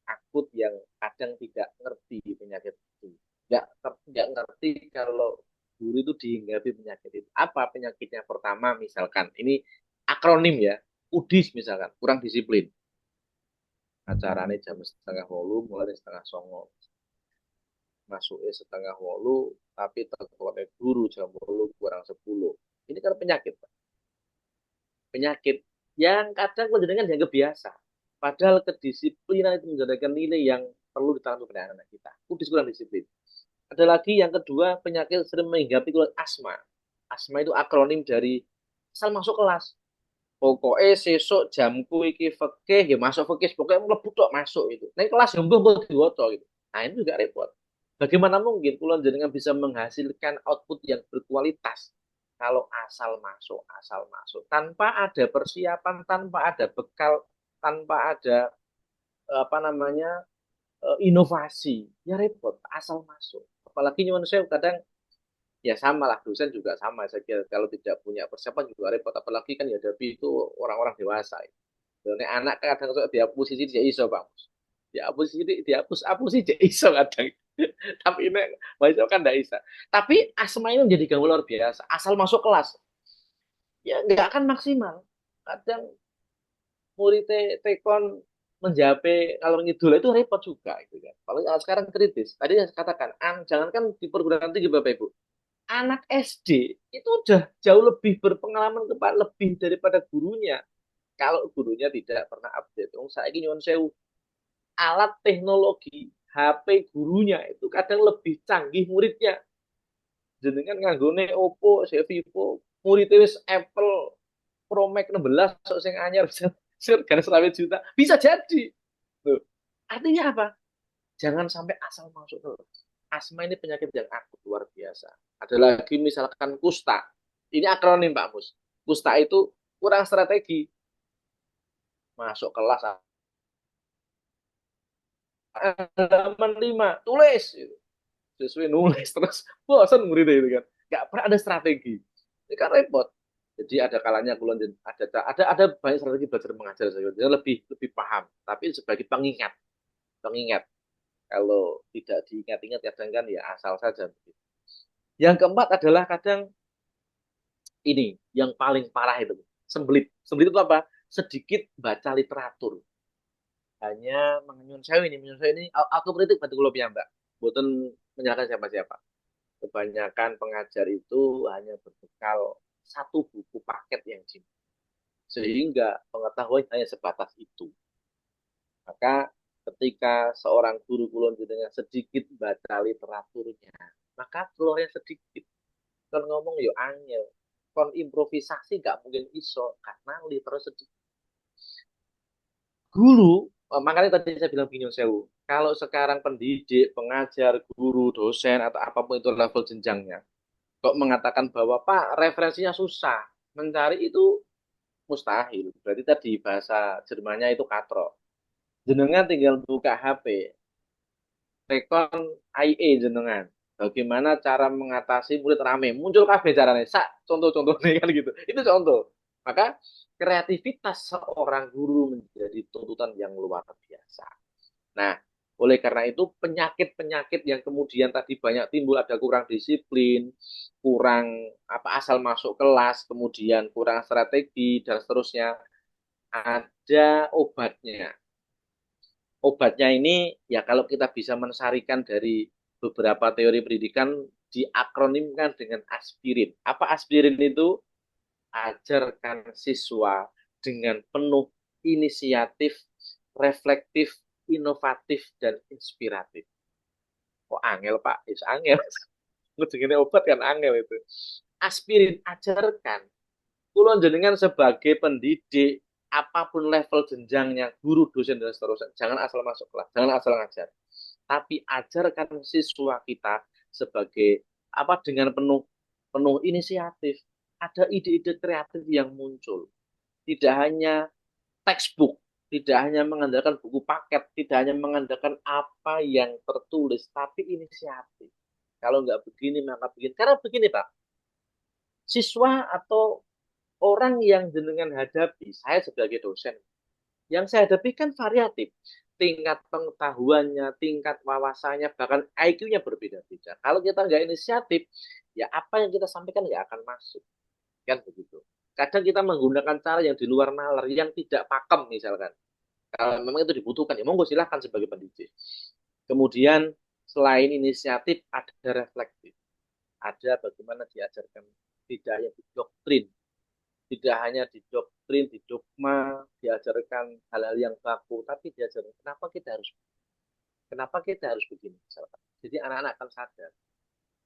akut yang kadang tidak ngerti penyakit itu. Nggak ngerti kalau guru itu dihinggapi penyakit itu. Apa penyakitnya? Pertama misalkan, ini akronim ya, UDIS misalkan, kurang disiplin. Acaranya jam 7:30, mulai 7:30. Masuknya 7:30, tapi telepon guru jam 10 kurang 10. Ini kan penyakit, Pak. Penyakit yang kadang menjadikan dianggap biasa. Padahal kedisiplinan itu menjadikan nilai yang perlu ditanam kepada anak kita. Kudus kurang disiplin. Ada lagi yang kedua, penyakit sering menghinggapi asma. Asma itu akronim dari asal masuk kelas. Pokoknya sesuk jamku iki fikih, ya masuk fikih, pokoknya mlebu tok masuk itu. Nek kelas jumbo kok diwaca gitu. Nah, ini juga repot. Bagaimana mungkin kula jenengan bisa menghasilkan output yang berkualitas kalau asal masuk tanpa ada persiapan, tanpa ada bekal, tanpa ada inovasi, ya repot, asal masuk. Apalagi nyuwun saya kadang ya sama lah, dosen juga sama, saya kira kalau tidak punya persiapan juga repot, apalagi kan dihadapi itu orang-orang dewasa. Dan anak kadang dihapus sisi dia iso Pak. Dihapus sih dia iso kadang. Tapi ini mahasiswa kan tidak bisa. Tapi asma ini menjadi ganggu luar biasa. Asal masuk kelas, ya nggak akan maksimal. Kadang murid tekon menjape kalau ngidul itu repot juga, gitu kan. Kalau sekarang kritis. Tadi saya katakan, jangankan di perguruan tinggi Bapak Ibu, anak SD itu udah jauh lebih berpengalaman lebih daripada gurunya. Kalau gurunya tidak pernah update, saya ini nyuwun sewu, alat teknologi HP gurunya itu kadang lebih canggih muridnya. Jenengan nganggone Oppo, Vivo, muridnya wis Apple Pro Max 16 sok sing anyar bisa harga 100 juta. Bisa jadi. Tuh. Artinya apa? Jangan sampai asal masuk terus. Asma ini penyakit yang akut luar biasa. Ada lagi misalkan kusta. Ini akronim Pak Mus. Kusta itu kurang strategi. Masuk kelas halaman 5, tulis. Sesuai nulis terus bosan muridnya itu kan. Nggak pernah ada strategi. Ini kan repot. Jadi ada kalanya kulon ada banyak strategi belajar mengajar saya. Lebih paham, tapi sebagai pengingat. Kalau tidak diingat-ingat kadang kan ya asal saja. Yang keempat adalah kadang ini yang paling parah itu sembelit. Sembelit itu apa? Sedikit baca literatur. Hanya menyusun saya ini aku kritik batu kulo Mbak. Bukan menyalahkan siapa-siapa. Kebanyakan pengajar itu hanya berbekal satu buku paket yang jim. sehingga pengetahuan hanya sebatas itu. Maka ketika seorang guru kulon jenengan sedikit baca literaturnya, maka keluarnya sedikit. Kan ngomong yo angel, kon improvisasi gak mungkin iso karena literatur sedikit. Guru, makanya tadi saya bilang bingung sewu. Kalau sekarang pendidik, pengajar, guru, dosen atau apapun itu level jenjangnya, kok mengatakan bahwa Pak referensinya susah, mencari itu mustahil. Berarti tadi bahasa Jermannya itu katro. Jenengan tinggal buka HP, rekon IE jenengan. Bagaimana cara mengatasi murid rame? Muncul kabeh caranya. Contoh-contohnya kan gitu. Itu contoh. Maka kreativitas seorang guru menjadi tuntutan yang luar biasa. Nah, oleh karena itu penyakit-penyakit yang kemudian tadi banyak timbul, ada kurang disiplin, kurang asal masuk kelas, kemudian kurang strategi dan seterusnya, ada obatnya. Obatnya ini ya kalau kita bisa mensarikan dari beberapa teori pendidikan diakronimkan dengan aspirin. Apa aspirin itu? Ajarkan siswa dengan penuh inisiatif, reflektif, inovatif, dan inspiratif. Kok angel Pak? Is angel. Ngejengin obat kan angel itu. Aspirin, ajarkan. Kulon jenengan sebagai pendidik, apapun level jenjangnya, guru, dosen, dan seterusnya, jangan asal masuk kelas, jangan asal ngajar. Tapi ajarkan siswa kita sebagai dengan penuh inisiatif. Ada ide-ide kreatif yang muncul. Tidak hanya textbook, tidak hanya mengandalkan buku paket, tidak hanya mengandalkan apa yang tertulis, tapi inisiatif. Kalau nggak begini, maka begini. Karena begini Pak, siswa atau orang yang jenengan hadapi, saya sebagai dosen, yang saya hadapi kan variatif. Tingkat pengetahuannya, tingkat wawasannya, bahkan IQ-nya berbeda-beda. Kalau kita nggak inisiatif, ya apa yang kita sampaikan nggak akan masuk. Kan begitu. Kadang kita menggunakan cara yang di luar nalar, yang tidak pakem misalkan. Kalau memang itu dibutuhkan, ya monggo silahkan sebagai pendidik. Kemudian selain inisiatif, ada reflektif. Ada bagaimana diajarkan, tidak hanya di doktrin, tidak hanya di doktrin, di dogma, diajarkan hal-hal yang baku, tapi diajarkan kenapa kita harus begini misalkan. Jadi anak-anak akan sadar,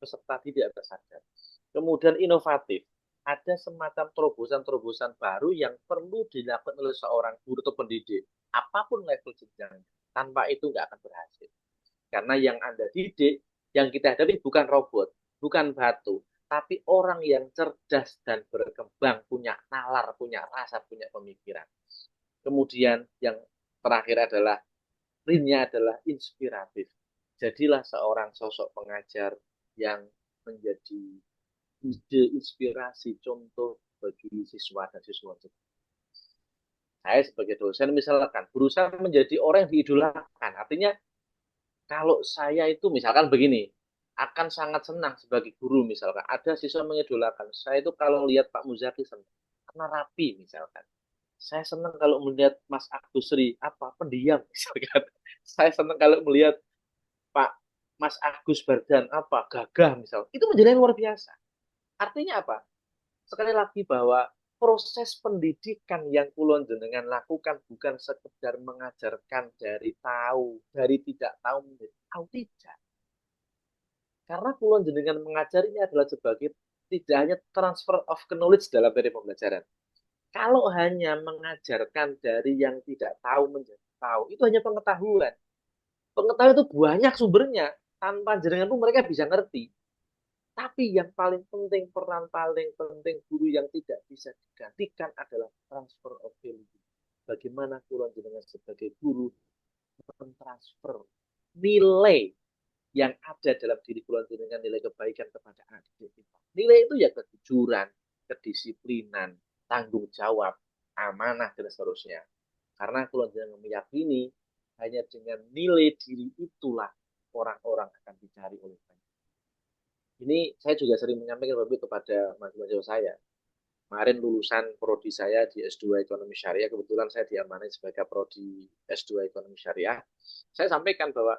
peserta didik akan sadar. Kemudian inovatif, ada semacam terobosan-terobosan baru yang perlu dilakukan oleh seorang guru atau pendidik, apapun level jenjangnya. Tanpa itu nggak akan berhasil. Karena yang Anda didik, yang kita hadapi bukan robot, bukan batu, tapi orang yang cerdas dan berkembang, punya nalar, punya rasa, punya pemikiran. Kemudian yang terakhir adalah, rinnya adalah inspiratif. Jadilah seorang sosok pengajar yang menjadi ide, inspirasi, contoh bagi siswa dan siswa. Saya sebagai dosen misalkan berusaha menjadi orang yang diidolakan. Artinya kalau saya itu misalkan begini, akan sangat senang sebagai guru misalkan. Ada siswa mengidolakan. Saya itu kalau lihat Pak Muzaki senang. Karena rapi misalkan. Saya senang kalau melihat Mas Agus Sri, pendiam misalkan. Saya senang kalau melihat Pak Mas Agus Bardan, gagah misalkan. Itu menjadi luar biasa. Artinya apa? Sekali lagi bahwa proses pendidikan yang kulon jenengan lakukan bukan sekedar mengajarkan dari tahu, dari tidak tahu menjadi tahu, tidak. Karena kulon jenengan mengajar ini adalah sebagai tidak hanya transfer of knowledge dalam teori pembelajaran. Kalau hanya mengajarkan dari yang tidak tahu menjadi tahu, itu hanya pengetahuan. Pengetahuan itu banyak sumbernya. Tanpa jenengan pun mereka bisa ngerti. Tapi yang paling penting, peran paling penting guru yang tidak bisa digantikan adalah transfer of value. Bagaimana kulon jenengan sebagai guru mentransfer nilai yang ada dalam diri kulon jenengan, nilai kebaikan kepada anak didik kita. Nilai itu ya kejujuran, kedisiplinan, tanggung jawab, amanah dan seterusnya. Karena kulon jenengan meyakini hanya dengan nilai diri itulah orang-orang akan dicari oleh banyak. Ini saya juga sering menyampaikan kepada mahasiswa saya. Kemarin lulusan prodi saya di S2 Ekonomi Syariah, kebetulan saya diamanai sebagai prodi S2 Ekonomi Syariah. Saya sampaikan bahwa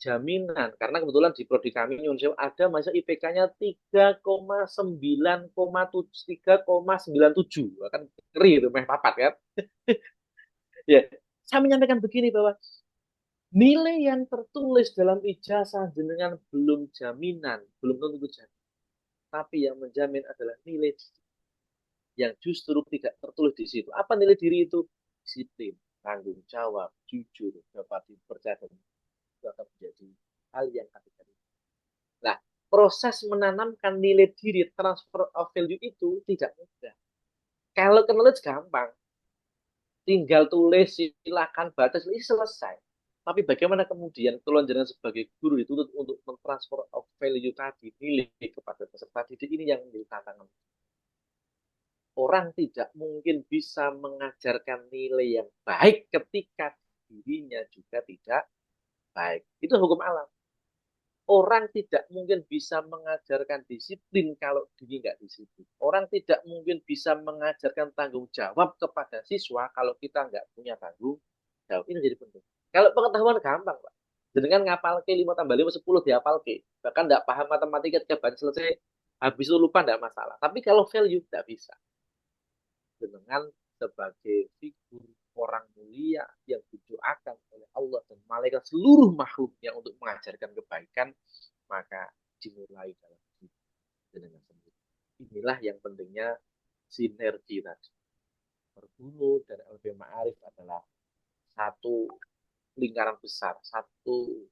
jaminan karena kebetulan di prodi kami Nyun Sewu ada masa IPK-nya 3,97 kan ngeri itu meh papat kan. Ya, saya menyampaikan begini bahwa nilai yang tertulis dalam ijazah jenengan belum jaminan, belum tentu jaminan. Tapi yang menjamin adalah nilai yang justru tidak tertulis di situ. Apa nilai diri itu? Disiplin, tanggung jawab, jujur, dapat dipercaya, itu akan menjadi hal yang kategori. Nah, proses menanamkan nilai diri, transfer of value itu tidak mudah. Kalau knowledge gampang, tinggal tulis, silakan baca, ini selesai. Tapi bagaimana kemudian kalau jenengan sebagai guru dituntut untuk mentransfer of value tadi, nilai kepada peserta didik, ini yang menjadi tantangan. Orang tidak mungkin bisa mengajarkan nilai yang baik ketika dirinya juga tidak baik. Itu hukum alam. Orang tidak mungkin bisa mengajarkan disiplin kalau diri nggak disiplin. Orang tidak mungkin bisa mengajarkan tanggung jawab kepada siswa kalau kita nggak punya tanggung jawab. Ini jadi penting. Kalau pengetahuan gampang, Pak. Dengan ngapal ke 5 tambah 5, 10 dihafal ke. Bahkan nggak paham matematika ketika baca selesai, habis itu lupa nggak masalah. Tapi kalau value nggak bisa. Dengan sebagai figur orang mulia yang didoakan oleh Allah dan malaikat seluruh makhluknya untuk mengajarkan kebaikan, maka dimulai dalam hidup dengan sendiri. Inilah yang pentingnya sinergi tadi. Perbunu dan LB Ma'arif adalah satu lingkaran besar, satu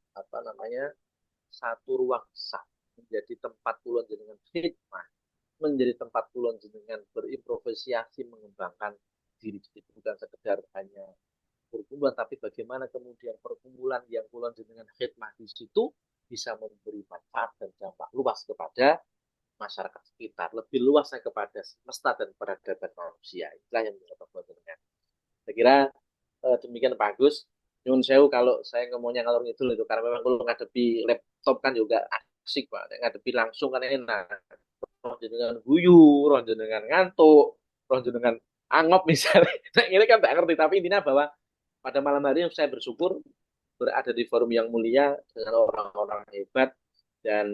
ruang besar, menjadi tempat puluhan dengan hikmah, menjadi tempat puluhan dengan berimprovisasi, mengembangkan diri, bukan sekedar hanya perkumpulan, tapi bagaimana kemudian perkumpulan yang puluhan dengan hikmah di situ bisa memberi manfaat dan dampak luas kepada masyarakat sekitar, lebih luasnya kepada semesta dan peradaban manusia. Itulah yang bisa buat dengan. Saya kira demikian Pak Agus. Nyun sewu kalau saya ngomongnya ngalor ngidul itu karena memang kalau ngadepi laptop kan juga asik Pak, ngadepi langsung kan enak. Roh jenengan guyu, roh jenengan ngantuk, roh jenengan angop misalnya. Nah, ini kan tak ngerti, tapi intinya bahwa pada malam hari ini saya bersyukur berada di forum yang mulia dengan orang-orang hebat, dan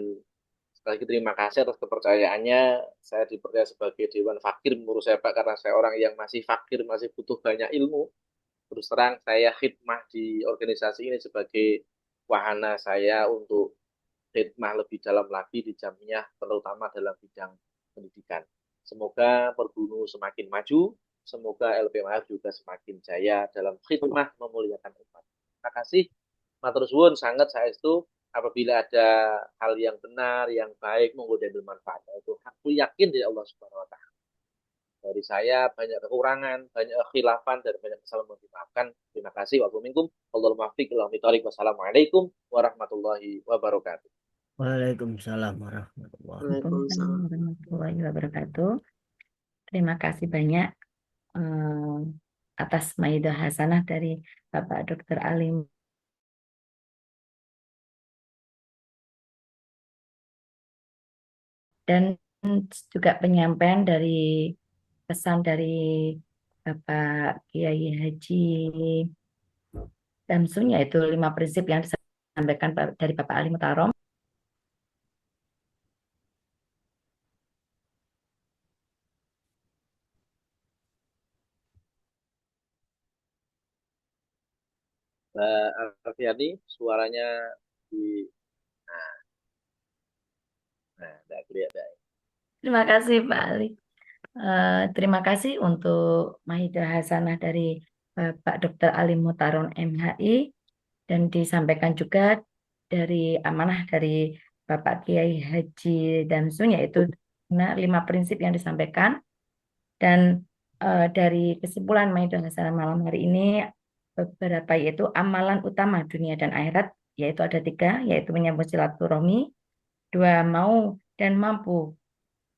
sekali lagi terima kasih atas kepercayaannya. Saya dipercaya sebagai Dewan Fakir menurut saya Pak, karena saya orang yang masih fakir, masih butuh banyak ilmu. Terus terang saya khidmah di organisasi ini sebagai wahana saya untuk khidmah lebih dalam lagi di Jamiah, terutama dalam bidang pendidikan. Semoga Perbunu semakin maju, semoga LPMAF juga semakin jaya dalam khidmah memuliakan umat. Terima kasih, matur suwun sangat saya itu. Apabila ada hal yang benar, yang baik, monggo diambil manfaatnya. Itu aku yakin dari Allah Subhanahu Wa Taala. Dari saya banyak kekurangan, banyak khilafan, dan banyak kesalahan yang dimaafkan. Terima kasih. Wassalamualaikum warahmatullahi wabarakatuh. Waalaikumsalam warahmatullahi wabarakatuh. Terima kasih banyak atas maidah hasanah dari Bapak Dr. Alim. Dan juga penyampaian dari pesan dari Bapak Kiai Haji Damsun, yaitu 5 prinsip yang disampaikan dari Bapak Ali Mutarrom. Mbak Alfiani, suaranya di tidak kelihatan. Terima kasih Pak Ali. Terima kasih untuk maidah hasanah dari Bapak Dr. Ali Mutarrom MHI, dan disampaikan juga dari amanah dari Bapak Kiai Haji Damsun, yaitu 5 prinsip yang disampaikan. Dan dari kesimpulan maidah hasanah malam hari ini, beberapa yaitu amalan utama dunia dan akhirat, yaitu ada 3, yaitu menyambung silaturahmi, 2, mau dan mampu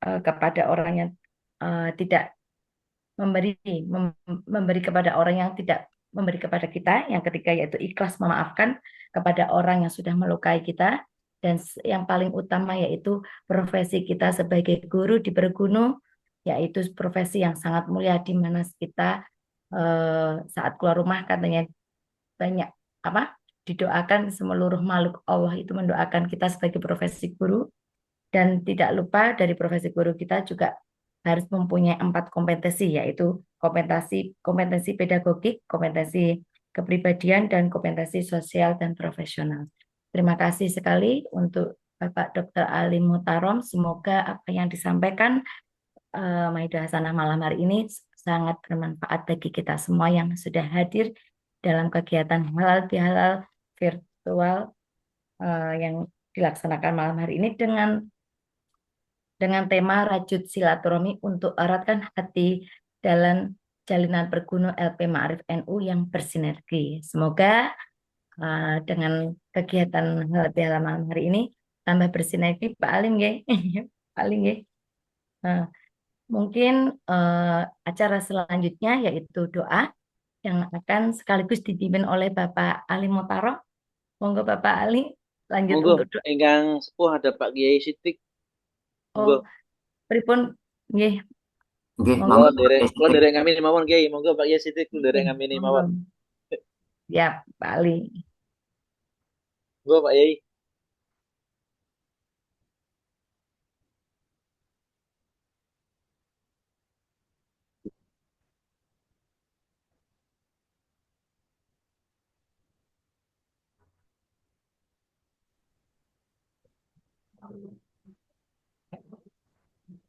kepada orang yang tidak memberi kepada orang yang tidak memberi kepada kita. Yang ketiga yaitu ikhlas memaafkan kepada orang yang sudah melukai kita. Dan yang paling utama yaitu profesi kita sebagai guru di Bergunu, yaitu profesi yang sangat mulia, di mana kita saat keluar rumah katanya banyak didoakan seluruh makhluk Allah itu mendoakan kita sebagai profesi guru. Dan tidak lupa dari profesi guru kita juga harus mempunyai 4 kompetensi, yaitu kompetensi pedagogik, kompetensi kepribadian, dan kompetensi sosial dan profesional. Terima kasih sekali untuk Bapak Dr. Ali Muhtarom. Semoga apa yang disampaikan Maidah Hasanah malam hari ini sangat bermanfaat bagi kita semua yang sudah hadir dalam kegiatan halal bihalal virtual yang dilaksanakan malam hari ini dengan tema Rajut Silaturahmi untuk eratkan hati dalam jalinan pergunu LP Ma'arif NU yang bersinergi. Semoga dengan kegiatan halal bihalal malam hari ini tambah bersinergi Pak Alim ya. Pak Alim ya. Mungkin acara selanjutnya yaitu doa yang akan sekaligus dipimpin oleh Bapak Ali Muhtarom. Monggo Bapak Ali lanjut Monggo, untuk doa. ingkang sepuh ada Pak Kiai Sidik. Oh, Monggo. pripun nggih. Nggih, Monggo monggo. kula derek ngamini mawon Kiai. Monggo Pak Kiai Sidik kula derek ngamini mawon. Ya, Pak Ali. Monggo Pak Kiai.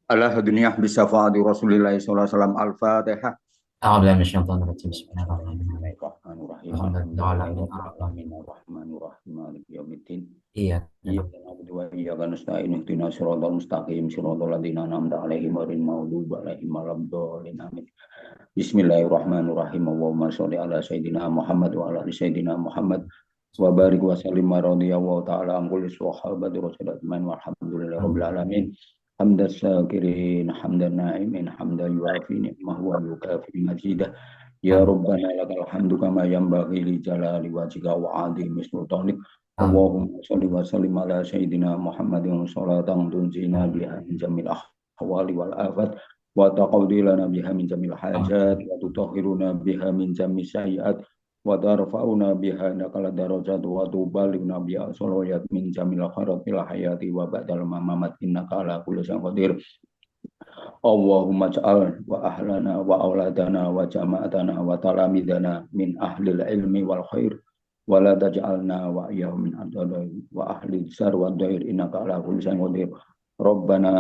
Ala dunia bisa fa'adi Rasulillah sallallahu alaihi wasallam al-Fatihah. أعوذ بالله من الشيطان الرجيم بسم الله الرحمن الرحيم Bismillahirrahmanirrahim. الحمد لله العالمين Bismillahirrahmanirrahim. Maliki yaumiddin. إياك Iyyaka na'budu wa iyyaka nasta'in. Ihdinas siratal mustaqim. Siratal ladzina an'amta 'alaihim ghairil maghdubi 'alaihim waladdallin. Amin. Bismillahirrahmanirrahim. Allahumma sholli ala sayyidina Muhammad wa ala ali sayyidina Muhammad wa barik wa sallim wa radhiyallahu ta'ala an kulli sahabati rasulillah walhamdulillahi rabbil alamin. Hamdan syakirin, hamdan na'imin, hamdan yuafi ni'mah wa yukafi majidah. Ya Rabbana lakal hamdu kama yanbaghi li jalali wajhika wa 'azimi sultanik. Allahumma sholli wa sallim ala sayyidina Muhammadin sholatan tunjina biha min jamil ahwali wal afat wa taqdi lana biha min jamil hajat wa tutahhiruna biha min jamil sayyi'at wa tarfa'una biha nakala darajat wa tuballighuna biha salawat min jamil khairatil hayati wa ba'dal mamat innaka ala kulli syai'in qadir. Allahumma ja'al wa ahlana wa auladana wa jama'atana wa talamidana min ahlil ilmi wal khair wa la taj'alna wa iyyahum min wa ahli syarr wa dhair innaka ala kulli syai'in qadir. Rabbana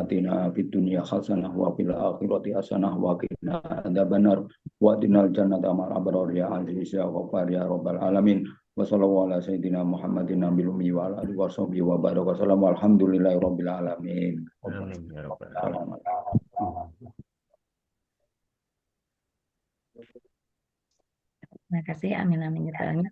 atina fid dunya hasanah wa fil akhirati hasanah wa qina adzabannar wa qina jannata ma'al abrar ya aziz ya ghaffar ya rabbal alamin. Wa sallallahu ala sayyidina Muhammadin nabiyil ummi wa ala alihi washabihi wa baraka wasallam walhamdulillahi rabbil alamin. Amin ya rabbal alamin. Terima kasih, amin amin ya Tuhan.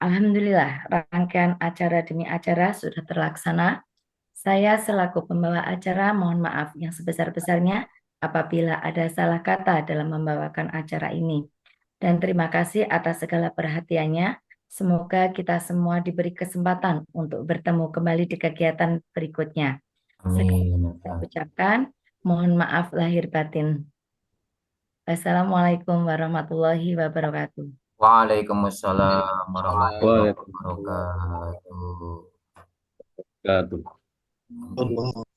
Alhamdulillah, rangkaian acara demi acara sudah terlaksana. Saya selaku pembawa acara mohon maaf yang sebesar-besarnya apabila ada salah kata dalam membawakan acara ini. Dan terima kasih atas segala perhatiannya. Semoga kita semua diberi kesempatan untuk bertemu kembali di kegiatan berikutnya. Amin. Saya ucapkan mohon maaf lahir batin. Assalamualaikum warahmatullahi wabarakatuh. Waalaikumsalam warahmatullahi Waalaikumsalam. wabarakatuh. Wabarakatuh.